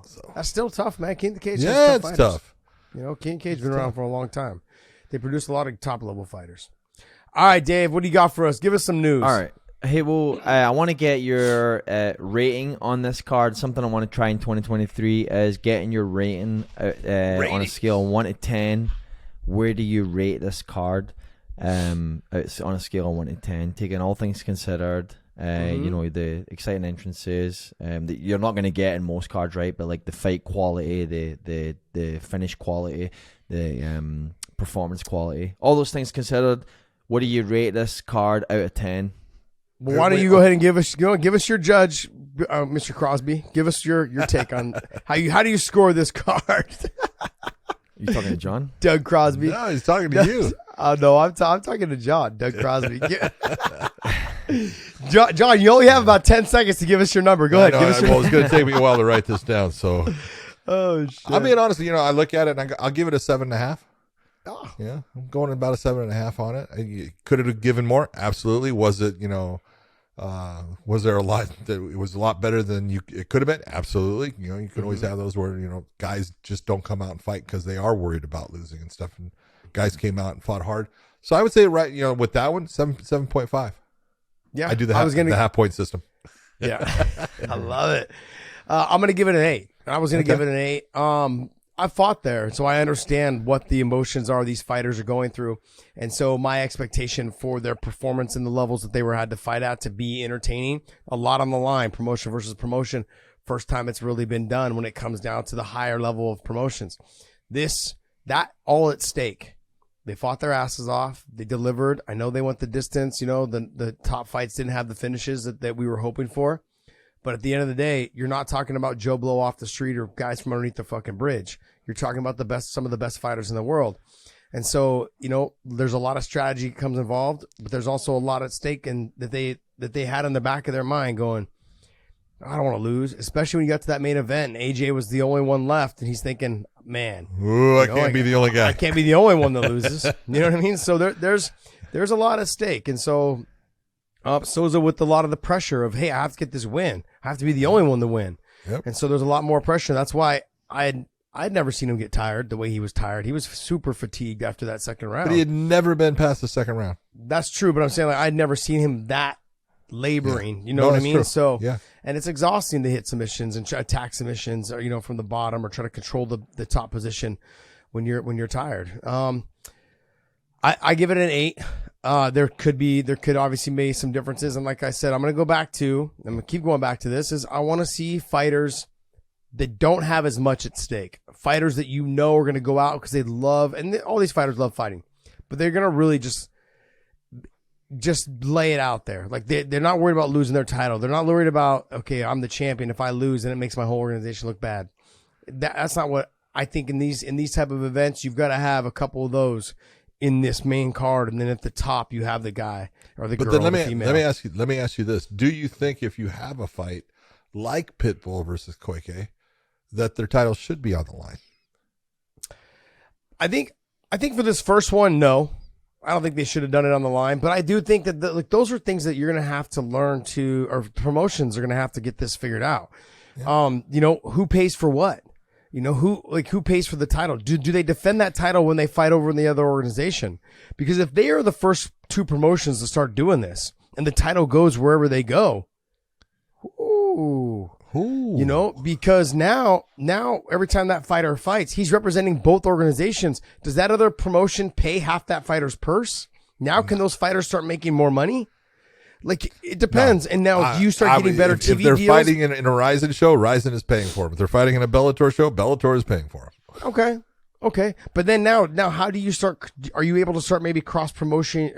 S3: So that's still tough, man. King of the Cage.
S2: Yeah, it's tough.
S3: King of the Cage been around for a long time. They produce a lot of top level fighters. All right, Dave, what do you got for us? Give us some news.
S4: All right. Hey, well, I want to get your rating on this card. Something I want to try in 2023 is getting your rating on a scale of 1 to 10. Where do you rate this card? It's on a scale of 1 to 10, taking all things considered. The exciting entrances that you're not going to get in most cards, right? But like the fight quality, the finish quality, the performance quality, all those things considered. What do you rate this card out of 10?
S3: Well, why don't you go ahead and give us your judge, Mr. Crosby? Give us your take on how do you score this card?
S4: You talking to John?
S3: Doug Crosby?
S2: No, he's talking to you.
S3: No, I'm talking to John. Doug Crosby. John, you only have about 10 seconds to give us your number. Go ahead.
S2: It's going to take me a while to write this down. So,
S3: oh shit.
S2: I mean, honestly, I look at it and I'll give it a 7.5.
S3: Oh.
S2: Yeah, I'm going about a 7.5 on it. Could it have given more? Absolutely. Was it? Was there a lot that it was a lot better than it could have been? Absolutely. You can always have those where guys just don't come out and fight because they are worried about losing and stuff. And guys came out and fought hard. So I would say with that one, 7.5.
S3: Yeah,
S2: I do the half point system.
S3: Yeah, I love it. I'm going to give it an 8. I was going to give it an 8. I fought there, so I understand what the emotions are these fighters are going through. And so my expectation for their performance and the levels that they had to fight at to be entertaining, a lot on the line, promotion versus promotion. First time it's really been done when it comes down to the higher level of promotions. That all at stake. They fought their asses off. They delivered. I know they went the distance. The top fights didn't have the finishes that we were hoping for. But at the end of the day, you're not talking about Joe Blow off the street or guys from underneath the fucking bridge. You're talking about some of the best fighters in the world. And so, there's a lot of strategy comes involved, but there's also a lot at stake and that they had in the back of their mind going, I don't want to lose, especially when you got to that main event and AJ was the only one left and he's thinking, man,
S2: I can't be the only guy.
S3: I can't be the only one that loses. You know what I mean? So there's a lot at stake. And so Souza with a lot of the pressure of, hey, I have to get this win. I have to be the only one to win.
S2: Yep.
S3: And so there's a lot more pressure. That's why I'd never seen him get tired the way he was tired. He was super fatigued after that second round.
S2: But he had never been past the second round.
S3: That's true, but I'm saying I'd never seen him that laboring. Yeah. You know what I mean?
S2: True.
S3: So
S2: yeah.
S3: And it's exhausting to hit submissions and try attack submissions or from the bottom or try to control the top position when you're tired. I give it an 8. There could obviously be some differences, and like I said, I'm gonna keep going back to this. Is I want to see fighters that don't have as much at stake, fighters that are going to go out because they love, and all these fighters love fighting, but they're going to really just lay it out there. Like they're not worried about losing their title. They're not worried about, okay, I'm the champion. If I lose, then it makes my whole organization look bad. That's not what I think in these type of events. You've got to have a couple of those in this main card, and then at the top you have the guy or the girl. But then
S2: let me ask you this: do you think if you have a fight like Pitbull versus Koike, that their title should be on the line?
S3: I think for this first one, no. I don't think they should have done it on the line, but I do think that those are things that you're going to have to learn to, or promotions are going to have to get this figured out. Yeah. Who pays for what? Who pays for the title? Do they defend that title when they fight over in the other organization? Because if they are the first 2 promotions to start doing this and the title goes wherever they go, ooh. Because now every time that fighter fights, he's representing both organizations. Does that other promotion pay half that fighter's purse? Now can those fighters start making more money? Like, it depends. No. And now you start getting better TV deals.
S2: If they're fighting in a Rizin show, Rizin is paying for them. If they're fighting in a Bellator show, Bellator is paying for them.
S3: Okay. Okay, but then now, how do you start? Are you able to start maybe cross promoting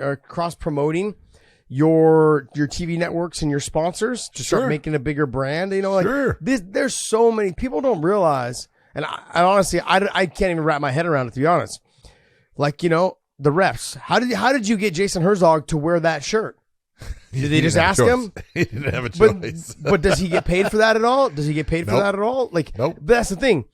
S3: your TV networks and your sponsors to start making a bigger brand? You know, like there's so many people don't realize, and I honestly, I can't even wrap my head around it, to be honest. Like, you know, the refs. How did you get Jason Herzog to wear that shirt? Did they just ask him?
S2: He didn't have a choice.
S3: But does he get paid for that at all? Does he get paid for that at all? Like,
S2: nope.
S3: That's the thing.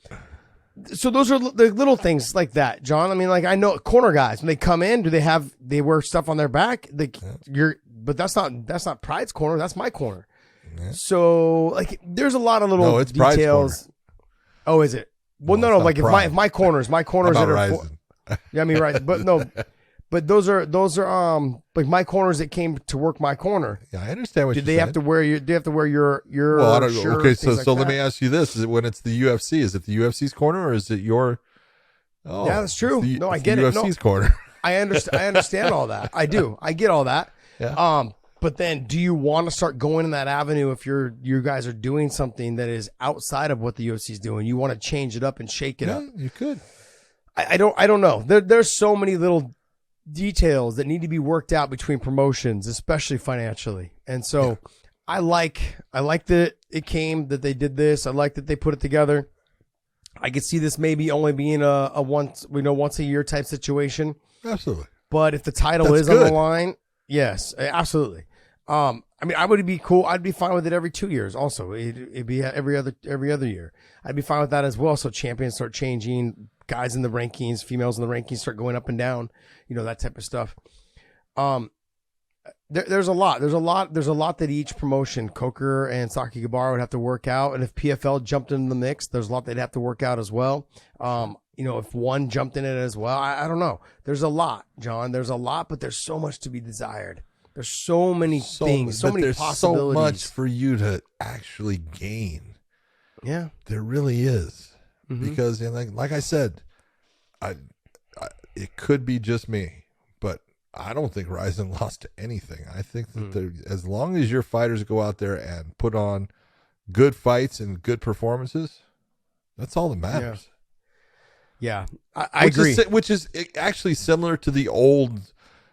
S3: So those are the little things like that, John. I mean, like, I know corner guys, when they come in, they wear stuff on their back? But that's not Pride's corner. That's my corner. Yeah. So, like, there's a lot of little details. Oh, is it? Well, no. Like, if my corners that are yeah, I mean, right. But no, but those are like my corners that came to work my corner.
S2: Yeah, I understand what you're saying.
S3: Do they have to wear your
S2: well, I don't,
S3: shirt?
S2: Okay, so let me ask you this: is it when it's the UFC? Is it the UFC's corner or is it your? Oh,
S3: yeah, that's true. No, I get
S2: it. UFC's corner.
S3: I understand all that. I do. I get all that.
S2: Yeah.
S3: But then, do you want to start going in that avenue if you guys are doing something that is outside of what the UFC is doing? You want to change it up and shake it up.
S2: You could.
S3: I don't know. There's so many little details that need to be worked out between promotions, especially financially. And so I like that that they did this. I like that they put it together. I could see this maybe only being a once a year type situation.
S2: Absolutely.
S3: But if the title is on the line, yes, absolutely. I mean, I would be cool. I'd be fine with it every 2 years. Also, it'd be every other year. I'd be fine with that as well. So champions start changing, guys in the rankings, females in the rankings start going up and down. You know, that type of stuff. There's a lot that each promotion, Koike and Sakakibara, would have to work out. And if PFL jumped into the mix, there's a lot they'd have to work out as well. You know, if one jumped in it as well, I don't know. There's a lot, John. There's a lot, but there's so much to be desired. There's so many things, so many possibilities.
S2: So much for you to actually gain.
S3: Yeah,
S2: there really is. Mm-hmm. Because, like I said, it could be just me, but I don't think Rizin lost to anything. I think that as long as your fighters go out there and put on good fights and good performances, that's all that matters.
S3: Yeah, I agree.
S2: Which is actually similar to the old,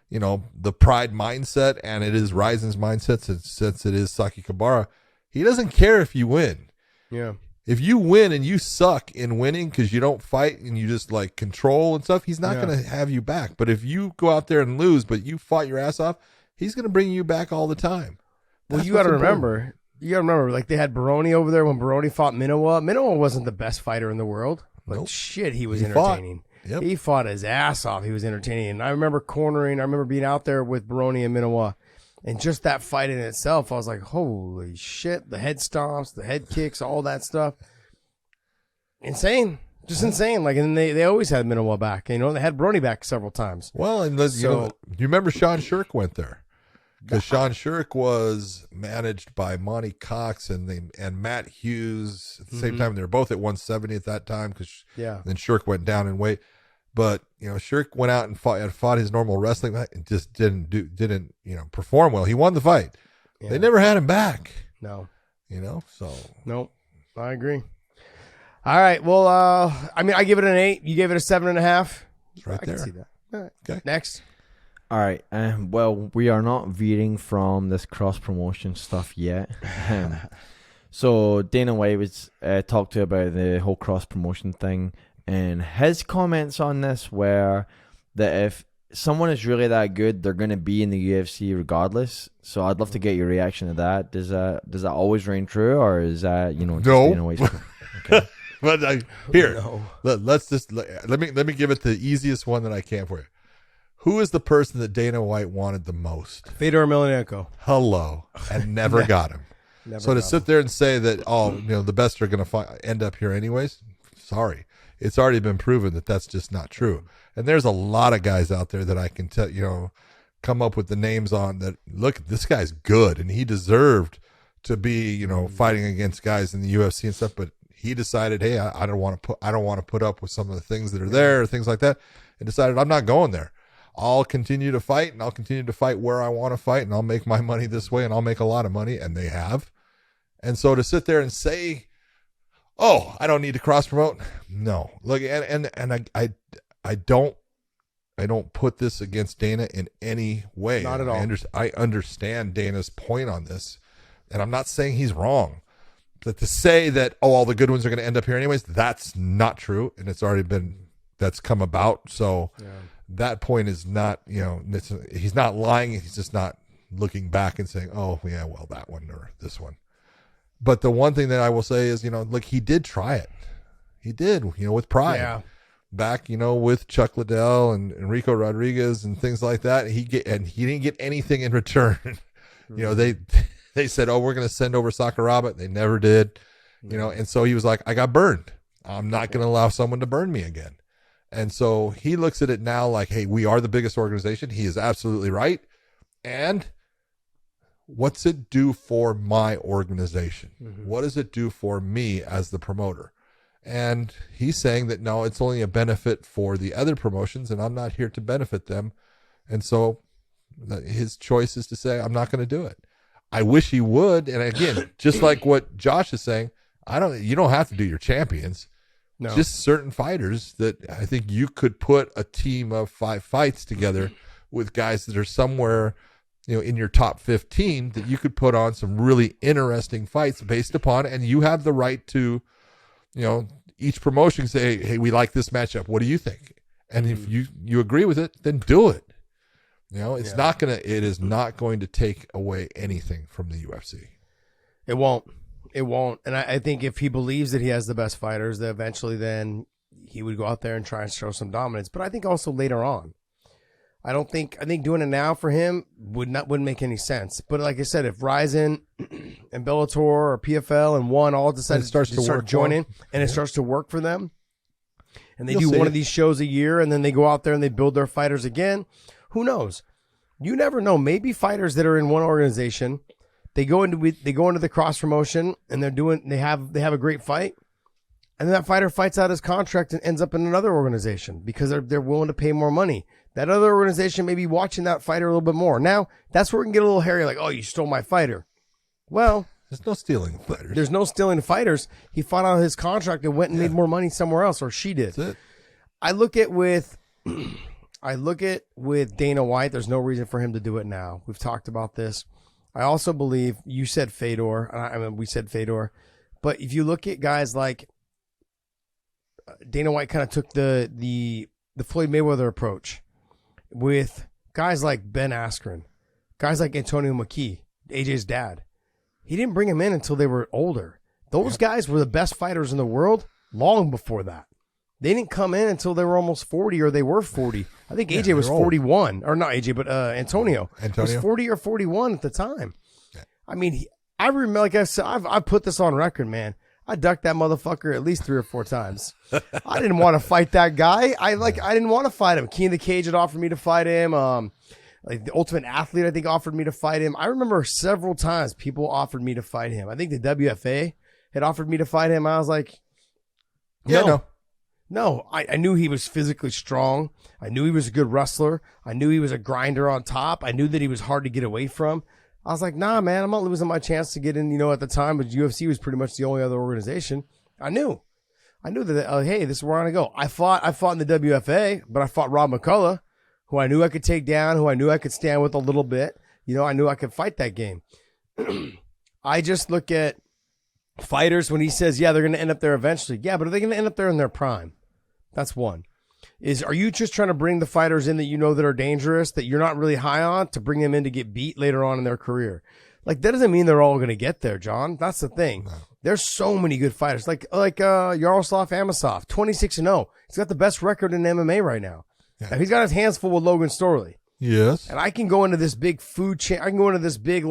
S2: the Pride mindset, and it is Rizin's mindset since it is Sakakibara. He doesn't care if you win.
S3: Yeah.
S2: If you win and you suck in winning because you don't fight and you just like control and stuff, he's not going to have you back. But if you go out there and lose, but you fought your ass off, he's going to bring you back all the time.
S3: Well, you got to remember, like they had Baroni over there when Baroni fought Minowa. Minowa wasn't the best fighter in the world, but shit, he was entertaining.
S2: Yep.
S3: He fought his ass off. He was entertaining. And I remember being out there with Baroni and Minowa. And just that fight in itself, I was like, holy shit, the head stomps, the head kicks, all that stuff. Insane. Just insane. Like, and they always had Minowa back. They had Brony back several times.
S2: Well, and you remember Sean Shirk went there. Because Sean Shirk was managed by Monty Cox and Matt Hughes at the same time. They were both at 170 at that time because then Shirk went down in weight. But Shirk went out and fought his normal wrestling and just didn't perform well. He won the fight. Yeah. They never had him back.
S3: No.
S2: So
S3: nope. I agree. All right. Well, I give it an 8. You gave it a 7.5.
S2: It's right there.
S3: I can see that. All right.
S2: Okay.
S3: Next.
S4: All right. Well, we are not veering from this cross promotion stuff yet. So Dana White was talked to about the whole cross promotion thing. And his comments on this were that if someone is really that good, they're going to be in the UFC regardless. So I'd love to get your reaction to that. Does that always reign true, or is that just Dana White's? Okay.
S2: But let me give it the easiest one that I can for you. Who is the person that Dana White wanted the most?
S3: Fedor Emelianenko.
S2: Hello, and never got him. So to sit there and say that the best are going to end up here anyways, sorry. It's already been proven that that's just not true. And there's a lot of guys out there that I can tell, come up with the names on that. Look, this guy's good and he deserved to be, fighting against guys in the UFC and stuff. But he decided, hey, I don't want to put up with some of the things that are there, things like that, and decided I'm not going there. I'll continue to fight and I'll continue to fight where I want to fight and I'll make my money this way and I'll make a lot of money, and they have. And so to sit there and say, oh, I don't need to cross promote. No, look, and I don't put this against Dana in any way.
S3: Not at all.
S2: I understand Dana's point on this, and I'm not saying he's wrong. But to say that, oh, all the good ones are going to end up here anyways, that's not true, and that's come about. So that point is not, he's not lying. He's just not looking back and saying, oh, yeah, well, that one or this one. But the one thing that I will say is, look, he did try it. He did, with pride. Yeah. Back, with Chuck Liddell and Enrico Rodriguez and things like that. He didn't get anything in return. They said, oh, we're going to send over Sakuraba. They never did. And so he was like, I got burned. I'm not going to allow someone to burn me again. And so he looks at it now like, hey, we are the biggest organization. He is absolutely right. And what's it do for my organization? Mm-hmm. What does it do for me as the promoter? And he's saying that, no, it's only a benefit for the other promotions, and I'm not here to benefit them. And so his choice is to say, I'm not going to do it. I wish he would. And again, just like what Josh is saying, you don't have to do your champions. No. Just certain fighters that I think you could put a team of 5 fights together with guys that are somewhere, in your top 15 that you could put on some really interesting fights based upon, and you have the right to, each promotion say, hey, we like this matchup. What do you think? And if you agree with it, then do it. It is not going to take away anything from the UFC.
S3: It won't. And I think if he believes that he has the best fighters, that eventually then he would go out there and try and show some dominance. But I think also later on, I think doing it now for him wouldn't make any sense. But like I said, if Rizin and Bellator or PFL and ONE all decide to start joining and it starts to work for them, and they do one of these shows a year, and then they go out there and they build their fighters again, who knows? You never know. Maybe fighters that are in one organization, they go into the cross promotion and they have a great fight, and then that fighter fights out his contract and ends up in another organization because they're willing to pay more money. That other organization may be watching that fighter a little bit more. Now, that's where it can get a little hairy, like, oh, you stole my fighter. Well,
S2: there's no stealing fighters.
S3: There's no stealing fighters. He fought out his contract and went and made more money somewhere else, or she did. That's it. I look at with Dana White, there's no reason for him to do it now. We've talked about this. I also believe you said Fedor. We said Fedor. But if you look at guys like Dana White kind of took the Floyd Mayweather approach with guys like Ben Askren, guys like Antonio McKee, AJ's dad. He didn't bring him in until they were older. Those guys were the best fighters in the world long before that. They didn't come in until they were almost 40 or they were 40. I think AJ was 41. Or not AJ, but Antonio was 40 or 41 at the time. Yeah. I mean, I remember, like I said, I've put this on record, man. I ducked that motherfucker at least 3 or 4 times. I didn't want to fight that guy. I didn't want to fight him. King of the Cage had offered me to fight him. Like the Ultimate Athlete, I think, offered me to fight him. I remember several times people offered me to fight him. I think the WFA had offered me to fight him. I was like, no. I knew he was physically strong. I knew he was a good wrestler. I knew he was a grinder on top. I knew that he was hard to get away from. I was like, nah, man, I'm not losing my chance to get in. At the time, but UFC was pretty much the only other organization. I knew that. Hey, this is where I'm gonna go. I fought in the WFA, but I fought Rob McCullough, who I knew I could take down, who I knew I could stand with a little bit. I knew I could fight that game. I just look at fighters when he says, yeah, they're gonna end up there eventually. Yeah, but are they gonna end up there in their prime? That's one. Are you just trying to bring the fighters in that are dangerous, that you're not really high on, to bring them in to get beat later on in their career? Like, that doesn't mean they're all going to get there, John. That's the thing. No. There's so many good fighters. Like Yaroslav Amosov, 26-0. He's got the best record in MMA right now. Yeah. Now, he's got his hands full with Logan Storley.
S2: Yes.
S3: And I can go into this big I can go into this big,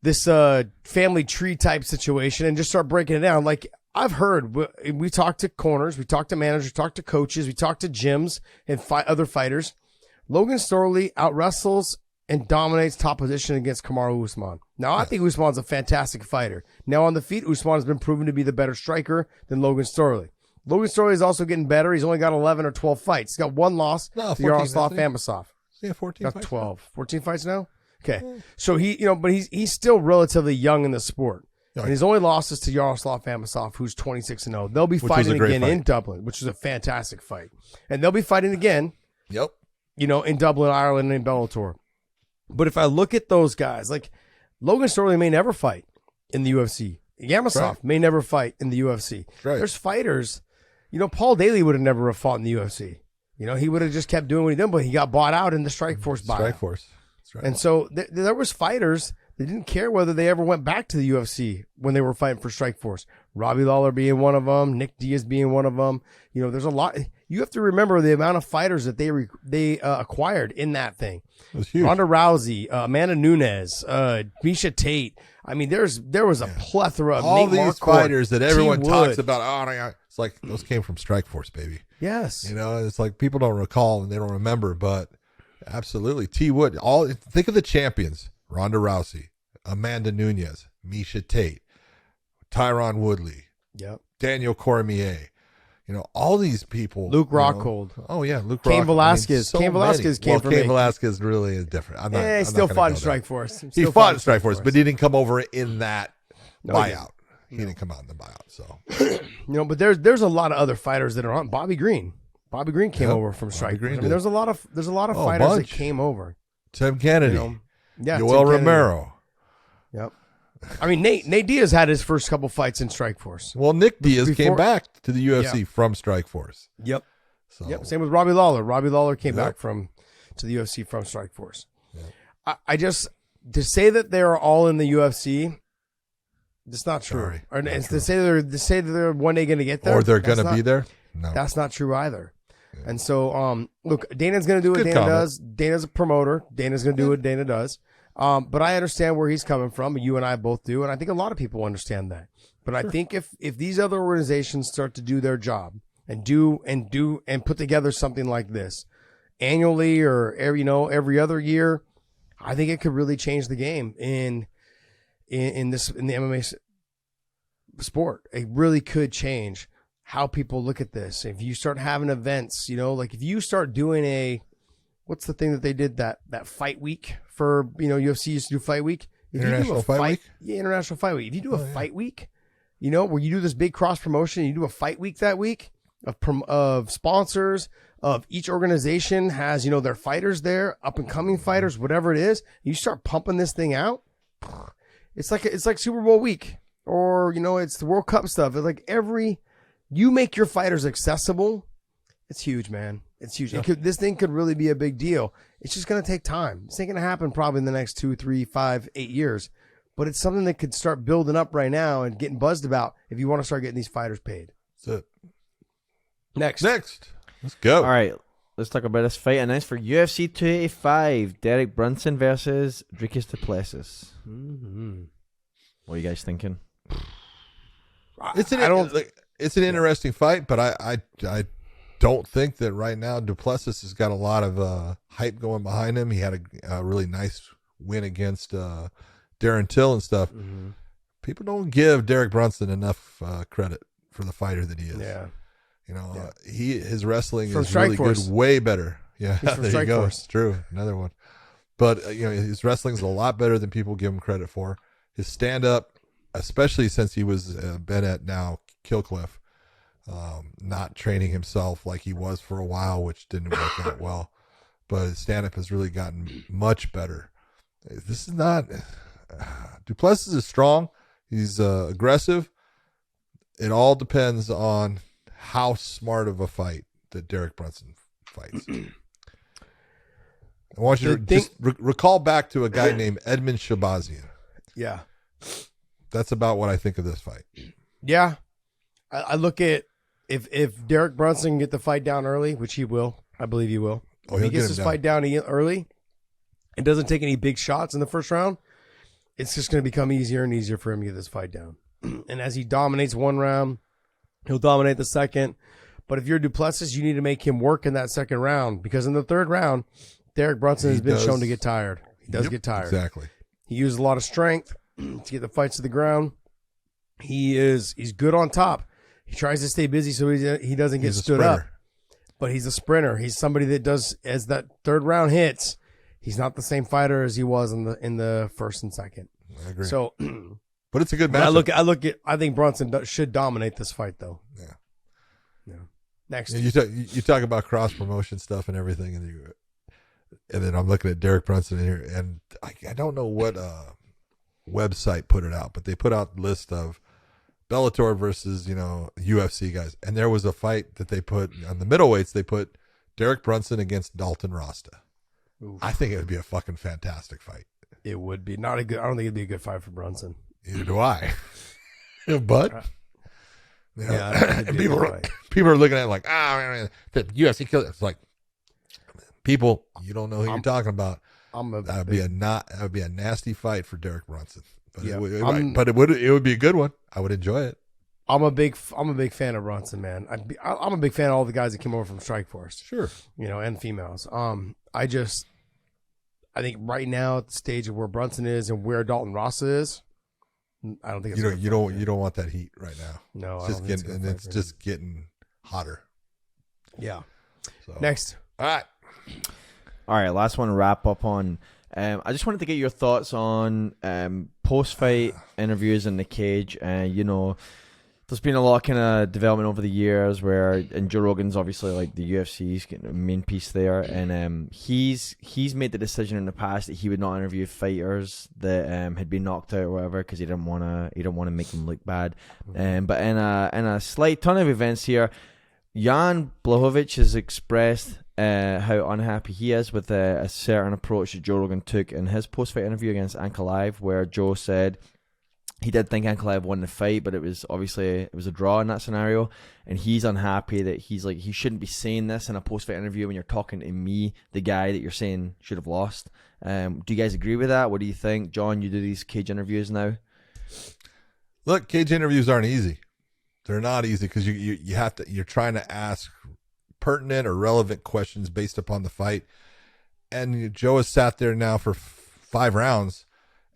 S3: this family tree type situation and just start breaking it down. Like, I've heard, we talked to corners, we talked to managers, we talked to coaches, we talked to gyms and other fighters. Logan Storley out-wrestles and dominates top position against Kamaru Usman. Now, I think Usman's a fantastic fighter. Now, on the feet, Usman has been proven to be the better striker than Logan Storley. Logan Storley is also getting better. He's only got 11 or 12 fights. He's got 1 loss to Yaroslav Amosov.
S2: Yeah, 14
S3: got
S2: fights.
S3: 12. 14 fights now? Okay. So, but he's still relatively young in the sport. And his only loss is to Yaroslav Amosov, who's 26-0. They'll be fighting again in Dublin, which is a fantastic fight. And they'll be fighting again,
S2: Yep.
S3: in Dublin, Ireland, and Bellator. But if I look at those guys, like Logan Storley may never fight in the UFC. Amosov may never fight in the UFC.
S2: Right.
S3: There's fighters, Paul Daly would have never fought in the UFC. He would have just kept doing what he did, but he got bought out in the Strikeforce buyout.
S2: Strikeforce. That's right.
S3: And so there was fighters that didn't care whether they ever went back to the UFC when they were fighting for Strikeforce. Robbie Lawler being one of them, Nick Diaz being one of them. There's a lot. You have to remember the amount of fighters that they acquired in that thing.
S2: It was huge.
S3: Ronda Rousey, Amanda Nunes, Miesha Tate. I mean, there was a plethora of
S2: all
S3: Nate
S2: these
S3: Marquardt,
S2: fighters that everyone
S3: T.
S2: talks
S3: Wood.
S2: about. Oh, it's like those came from Strikeforce, baby.
S3: Yes.
S2: It's like people don't recall and they don't remember, but absolutely. T. Wood. Think of the champions: Ronda Rousey, Amanda Nunes, Miesha Tate, Tyron Woodley, Daniel Cormier. All these people.
S3: Luke Rockhold.
S2: Oh yeah, Luke
S3: Cain
S2: Rockhold.
S3: Velasquez. Cain Velasquez came from
S2: Cain Velasquez really is different.
S3: He still fought in Strikeforce.
S2: He fought in Strikeforce, but he didn't come over in that buyout.
S3: He
S2: didn't come out in the buyout. So
S3: but there's a lot of other fighters that are on. Bobby Green. Bobby Green came over from Strikeforce. I mean, there's a lot of fighters that came over.
S2: Tim Kennedy. Yoel
S3: Tim
S2: Romero.
S3: Yep. I mean, Nate Diaz had his first couple fights in Strikeforce.
S2: Well, Nick Diaz came back to the UFC from Strikeforce.
S3: Yep.
S2: So.
S3: Yep. Same with Robbie Lawler. Robbie Lawler came back to the UFC from Strikeforce. Yep. I just to say that they are all in the UFC, it's not true. Or
S2: not
S3: true. To say that they're one day going to get there,
S2: or they're going to be there. No,
S3: that's not true either. Yeah. And so, look, Dana's going to do what Dana does. Dana's a promoter. Dana's going to do what Dana does. But I understand where he's coming from. You and I both do, and I think a lot of people understand that. But I think if these other organizations start to do their job and put together something like this annually or every other year, I think it could really change the game in the MMA sport. It really could change how people look at this. If you start having events, like if you start doing what's the thing that they did that fight week for, UFC used to do fight week.
S2: International Fight Week?
S3: Yeah, International Fight Week. If you do a fight week, where you do this big cross promotion, you do a fight week that week of sponsors, of each organization has, their fighters there, up and coming fighters, whatever it is. You start pumping this thing out. It's like Super Bowl week or, it's the World Cup stuff. It's like you make your fighters accessible. It's huge, man. It's huge. Yeah. This thing could really be a big deal. It's just going to take time. It's not going to happen probably in the next 2, 3, 5, 8 years. But it's something that could start building up right now and getting buzzed about if you want to start getting these fighters paid.
S2: That's it.
S3: Next.
S2: Let's go.
S4: All right. Let's talk about this fight. And that's for UFC 285. Derek Brunson versus Dricus du Plessis.
S3: Mm-hmm.
S4: What are you guys thinking?
S2: It's an interesting fight, but I don't think that right now du Plessis has got a lot of hype going behind him. He had a really nice win against Darren Till and stuff.
S3: Mm-hmm.
S2: People don't give Derek Brunson enough credit for the fighter that he is.
S3: Yeah.
S2: His wrestling
S3: from
S2: is really good,
S3: Strikeforce.
S2: way better. Yeah, there you go.
S3: Force.
S2: It's true. Another one. But his wrestling is a lot better than people give him credit for. His stand up, especially since he was been at now Killcliff, not training himself like he was for a while, which didn't work out well. But his stand up has really gotten much better. This is not du Plessis is strong. He's aggressive. It all depends on how smart of a fight that Derek Brunson fights. I want you to just recall back to a guy named Edmund Shabazian.
S3: Yeah.
S2: That's about what I think of this fight.
S3: Yeah. I look at if Derek Brunson can get the fight down early, which he will, I believe he will. If he gets his fight down early and doesn't take any big shots in the first round, it's just going to become easier and easier for him to get this fight down. And as he dominates one round, he'll dominate the second. But if you're du Plessis, you need to make him work in that second round, because in the third round, Derek Brunson has been shown to get tired. He does get tired.
S2: Exactly.
S3: He uses a lot of strength to get the fights to the ground. He's good on top. He tries to stay busy so he doesn't get stood up. But he's a sprinter. He's somebody that does, as that third round hits, he's not the same fighter as he was in the first and second.
S2: I agree.
S3: So
S2: But it's a good
S3: But
S2: matchup.
S3: I think Brunson should dominate this fight, though.
S2: Yeah.
S3: Next.
S2: You talk about cross promotion stuff and everything, and then I'm looking at Derek Brunson here, and I don't know what website put it out, but they put out a list of Bellator versus UFC guys, and there was a fight that they put on the middleweights. They put Derek Brunson against Dalton Rasta. Oof. I think it would be a fucking fantastic fight.
S3: It would be not a good. I don't think it'd be a good fight for Brunson.
S2: Neither do I. But people are looking at it like, man, the UFC killed it. It's like, people, you don't know who you're talking about. That would be a nasty fight for Derek Brunson. But it would be a good one. I would enjoy it.
S3: I'm a big fan of Brunson, man. I'm a big fan of all the guys that came over from Strikeforce.
S2: Sure.
S3: And females. I think right now at the stage of where Brunson is and where Dalton Rasta is, I don't think
S2: you don't want that heat right now.
S3: No,
S2: it's just getting hotter.
S3: Yeah.
S2: So.
S3: Next.
S2: All
S4: right. Last one to wrap up on. I just wanted to get your thoughts on post-fight interviews in the cage. There's been a lot of kind of development over the years and Joe Rogan's obviously like the UFC's getting a main piece there, and he's made the decision in the past that he would not interview fighters that had been knocked out or whatever because he didn't want to make them look bad. But in a slight ton of events here, Jan Blachowicz has expressed how unhappy he is with a certain approach that Joe Rogan took in his post-fight interview against Ankalaev, where Joe said he did think Ankalaev won the fight, but it was a draw in that scenario, and he's unhappy that he's like, he shouldn't be saying this in a post-fight interview when you're talking to me, the guy that you're saying should have lost. Do you guys agree with that? What do you think, John? You do these cage interviews now.
S2: Look, cage interviews aren't easy. They're not easy because you're trying to ask pertinent or relevant questions based upon the fight, and Joe has sat there now for 5 rounds.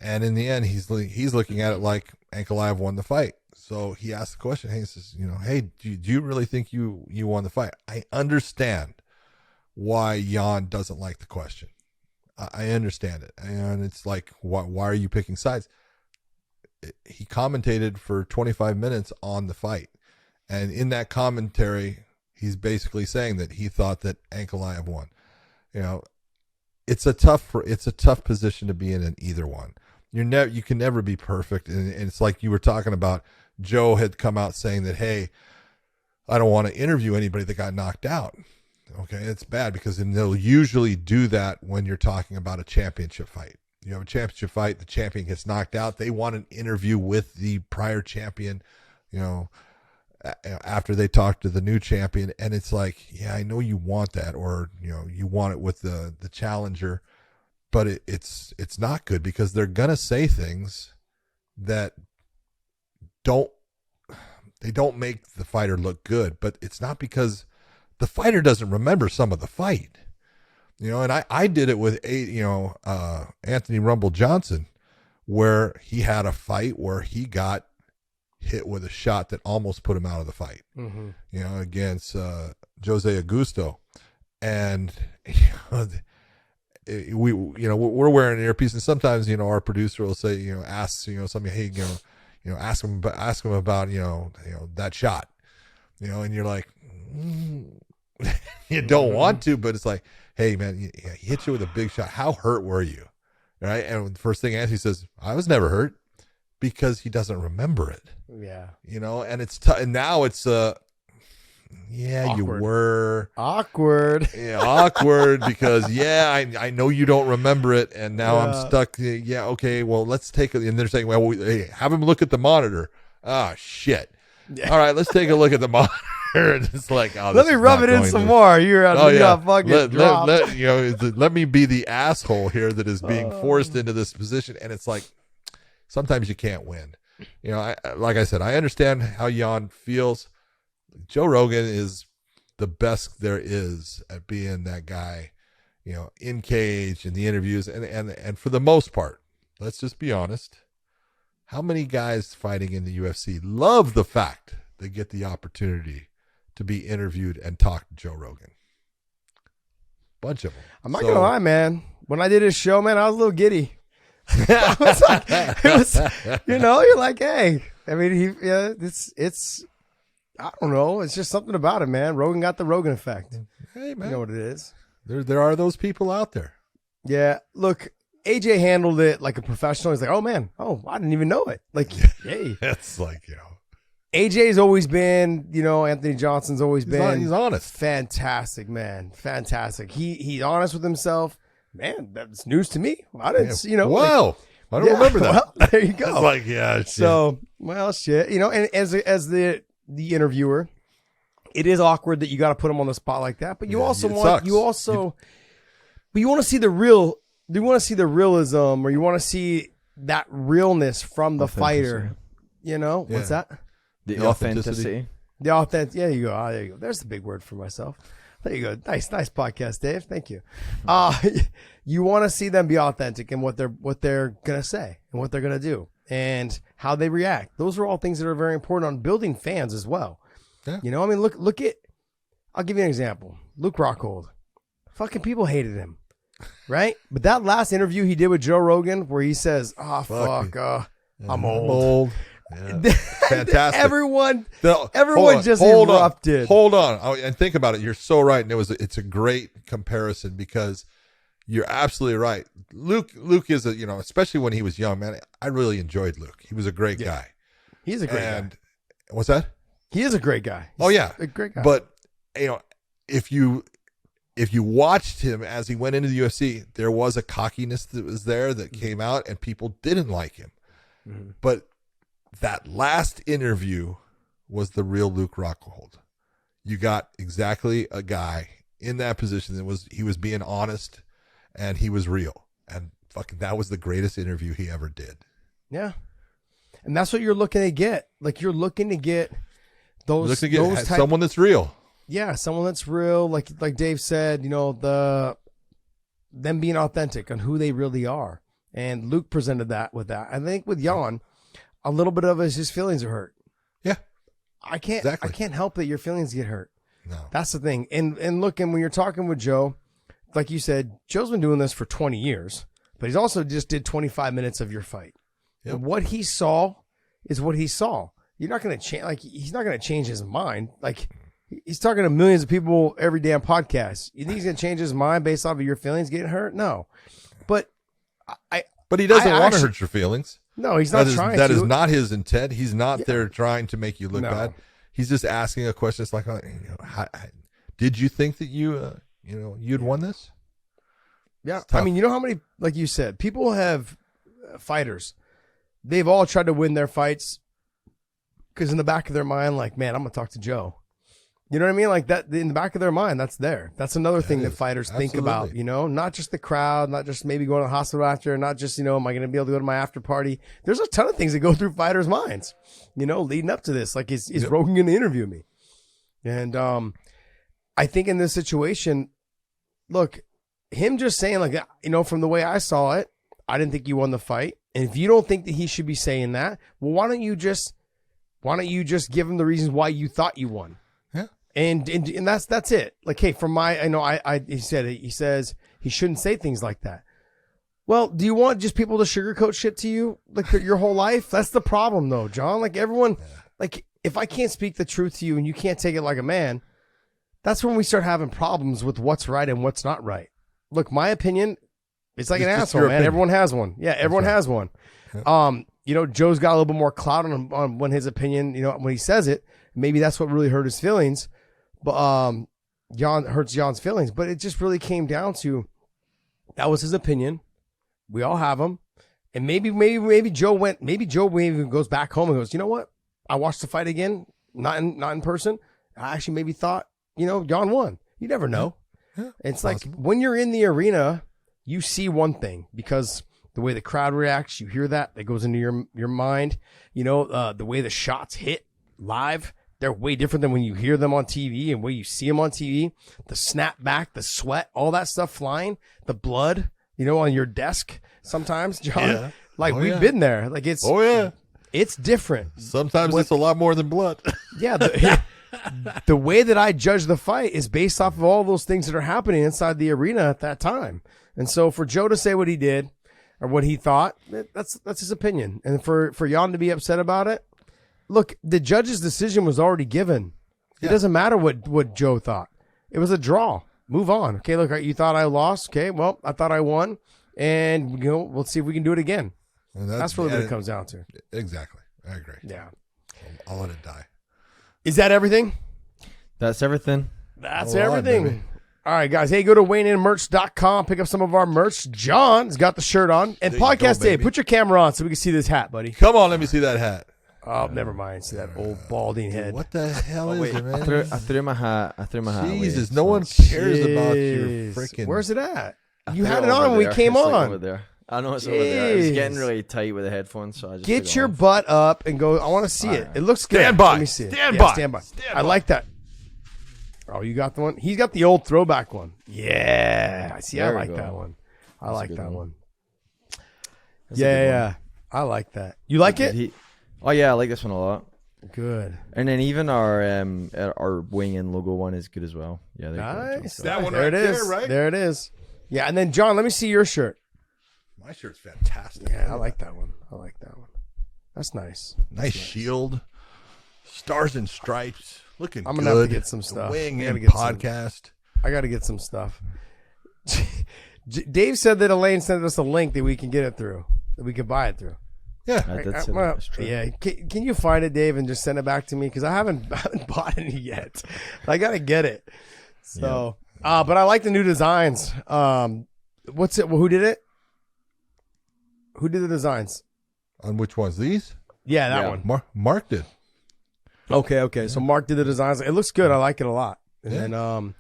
S2: And in the end, he's looking at it like Ankalaev won the fight. So he asked the question. He says, hey, do you really think you won the fight? I understand why Jan doesn't like the question. I understand it. And it's like, why are you picking sides? He commentated for 25 minutes on the fight. And in that commentary, he's basically saying that he thought that Ankalaev won. It's a tough position to be in either one. You can never be perfect, and it's like you were talking about. Joe had come out saying that, hey, I don't want to interview anybody that got knocked out. Okay, it's bad because they'll usually do that when you're talking about a championship fight. You have a championship fight, the champion gets knocked out. They want an interview with the prior champion, after they talk to the new champion, and it's like, yeah, I know you want that, or you want it with the challenger. But it's not good because they're gonna say things that don't make the fighter look good. But it's not because the fighter doesn't remember some of the fight, And I did it with Anthony Rumble Johnson, where he had a fight where he got hit with a shot that almost put him out of the fight, against Jose Augusto, and we're wearing an earpiece, and sometimes our producer will say, ask something, hey, ask him about that shot, and you're like, you don't want to, but it's like, hey man, he hit you with a big shot. How hurt were you? Right? And the first thing Anthony says, I was never hurt, because he doesn't remember it.
S3: Yeah.
S2: And it's and now it's yeah, awkward. You were
S3: awkward.
S2: Yeah, awkward because I know you don't remember it, and now I'm stuck. Yeah, okay, well let's take it. And they're saying, well, hey, have him look at the monitor. Ah, shit. Yeah. All right, let's take a look at the monitor. And it's like,
S3: let me rub it in some more. You're fucking dropped.
S2: Let me be the asshole here that is being forced into this position, and it's like, sometimes you can't win. Like I said, I understand how Jan feels. Joe Rogan is the best there is at being that guy, in cage, in the interviews, and for the most part, let's just be honest. How many guys fighting in the UFC love the fact they get the opportunity to be interviewed and talk to Joe Rogan? Bunch of them.
S3: I'm not gonna lie, man. When I did his show, man, I was a little giddy. it was, you're like, hey, I mean, it's, I don't know. It's just something about it, man. Rogan got the Rogan effect.
S2: Hey, man.
S3: You know what it is.
S2: There are those people out there.
S3: Yeah. Look, AJ handled it like a professional. He's like, oh, man. Oh, I didn't even know it. Like, hey.
S2: It's like,
S3: AJ's always been, Anthony Johnson's always been.
S2: He's honest.
S3: Fantastic, man. Fantastic. He's honest with himself. Man, that's news to me. I didn't,
S2: Wow. I don't remember that.
S3: Well, there you go.
S2: It's like, yeah. Shit.
S3: So, well, shit. And as the interviewer, it is awkward that you got to put him on the spot like that. But you also want to see the real. You want to see the realism, or you want to see that realness from the fighter. What's that?
S4: The authenticity.
S3: The authentic. Yeah, you go. Oh, there you go. There's the big word for myself. There you go. Nice podcast, Dave. Thank you. You want to see them be authentic in what they're gonna say and what they're gonna do and how they react. Those are all things that are very important on building fans as well.
S2: Yeah.
S3: I mean, look at. I'll give you an example. Luke Rockhold. Fucking people hated him, right? But that last interview he did with Joe Rogan, where he says, "Oh fuck, I'm old."
S2: Yeah. Fantastic.
S3: Everyone just erupted.
S2: Hold on. And think about it. You're so right. And it's a great comparison because you're absolutely right. Luke is especially when he was young, man, I really enjoyed Luke. He was a great guy.
S3: He's a great guy.
S2: What's that?
S3: He is a great guy.
S2: Oh yeah.
S3: A great guy.
S2: But if you watched him as he went into the UFC, there was a cockiness that was there that came out and people didn't like him. Mm-hmm. But that last interview was the real Luke Rockhold. You got exactly a guy in that position he was being honest and he was real. And fucking that was the greatest interview he ever did.
S3: Yeah. And that's what you're looking to get. Like you're looking to get
S2: someone that's real.
S3: Yeah, someone that's real. Like Dave said, them being authentic on who they really are. And Luke presented that with that. I think with Jan, a little bit of his feelings are hurt. Yeah. I can't help that your feelings get hurt.
S2: No.
S3: That's the thing. And look, and when you're talking with Joe, like you said, Joe's been doing this for 20 years, but he's also just did 25 minutes of your fight. Yep. And what he saw is what he saw. You're not going to change, he's not going to change his mind. He's talking to millions of people every damn podcast. You think he's going to change his mind based off of your feelings getting hurt? No. But
S2: he doesn't want to hurt your feelings.
S3: No, he's not trying to.
S2: That is not his intent. He's not there trying to make you look bad. He's just asking a question. It's like, did you think that you'd won this?
S3: Yeah. I mean, how many, like you said, people have fighters. They've all tried to win their fights because in the back of their mind, like, man, I'm going to talk to Joe. You know what I mean? Like that in the back of their mind, that's there. That's another thing that fighters think about, not just the crowd, not just maybe going to the hospital after, not just, am I going to be able to go to my after party? There's a ton of things that go through fighters' minds, leading up to this. Like, is Rogan going to interview me? And I think in this situation, look, him just saying like, from the way I saw it, I didn't think you won the fight. And if you don't think that he should be saying that, well, why don't you just give him the reasons why you thought you won? And that's it. Like, hey, he says he shouldn't say things like that. Well, do you want just people to sugarcoat shit to you like your whole life? That's the problem though, John. Like everyone, like if I can't speak the truth to you and you can't take it like a man, that's when we start having problems with what's right and what's not right. Look, my opinion, it's like an asshole, man. Opinion. Everyone has one. Yeah, everyone has one. Yeah. Joe's got a little bit more clout on when his opinion, when he says it, maybe that's what really hurt his feelings. But Jan hurts Jan's feelings, but it just really came down to that was his opinion. We all have them, and maybe Joe goes back home and goes, you know what? I watched the fight again, not in person. I actually maybe thought, Jan won. You never know. Yeah, it's possible. Like when you're in the arena, you see one thing because the way the crowd reacts, you hear that goes into your mind. The way the shots hit live. They're way different than when you hear them on TV and when you see them on TV. The snap back, the sweat, all that stuff flying, the blood, on your desk sometimes, John. Yeah. We've been there. Like it's it's different.
S2: Sometimes it's a lot more than blood.
S3: Yeah. The way that I judge the fight is based off of all those things that are happening inside the arena at that time. And so for Joe to say what he did, or what he thought, that's his opinion. And for Jan to be upset about it, look, the judge's decision was already given. It doesn't matter what Joe thought. It was a draw. Move on. Okay, look, you thought I lost. Okay, well, I thought I won. And, we'll see if we can do it again. That's really what it comes down to.
S2: Exactly. I agree.
S3: Yeah.
S2: I'll let it die.
S3: Is that everything?
S4: That's everything.
S3: That's everything. All right, guys. Hey, go to WayneInMerch.com. Pick up some of our merch. John's got the shirt on. And Podcast Dave, put your camera on so we can see this hat, buddy.
S2: Come on, let me see that hat.
S3: Oh, never mind. See that old balding head.
S2: What the hell is it, man?
S4: I threw my hat.
S2: Jesus,
S4: away,
S2: no one cares about your freaking.
S3: Where's it at? You had it on when we came on.
S4: Over there. I know it's over there. It's getting really tight with the headphones, so I just
S3: get your butt up and go. I want to see it. It looks good.
S2: Stand by.
S3: Let me see it.
S2: Stand by.
S3: Stand by. I like that. Oh, you got the one? He's got the old throwback one. Yeah. I see. I like that one. I like that one. Yeah. I like that. You like it?
S4: Oh yeah, I like this one a lot.
S3: Good.
S4: And then even our wing and logo one is good as well. Yeah,
S3: nice.
S2: That one
S3: there
S2: right
S3: it is.
S2: there, right?
S3: There it is. Yeah, and then John, let me see your shirt.
S2: My shirt's fantastic.
S3: Yeah, I like that one. That's nice.
S2: Nice shield. Stars and stripes. Looking
S3: I'm
S2: good.
S3: gonna have to get some stuff.
S2: Wing and podcast.
S3: I got to get some stuff. Dave said that Elaine sent us a link that we can get it through, that we can buy it through.
S2: Yeah,
S4: that's true.
S3: Yeah. Can you find it, Dave, and just send it back to me? Because I haven't bought any yet. I got to get it. So, but I like the new designs. What's it? Who did it? Who did the designs?
S2: On which ones? These?
S3: Yeah, that one.
S2: Mark did.
S3: Okay. So Mark did the designs. It looks good. I like it a lot. And then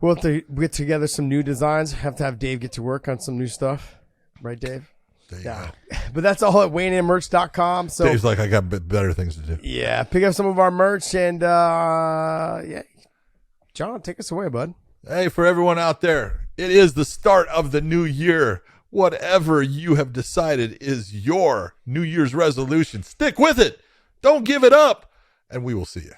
S3: we'll have to get together some new designs. Have to have Dave get to work on some new stuff. Right, Dave? Yeah. But that's all at WayneInMerch.com. So
S2: Dave's like, I got better things to do.
S3: Yeah. Pick up some of our merch and John, take us away, bud.
S2: Hey, for everyone out there, it is the start of the new year. Whatever you have decided is your New Year's resolution, stick with it. Don't give it up. And we will see you.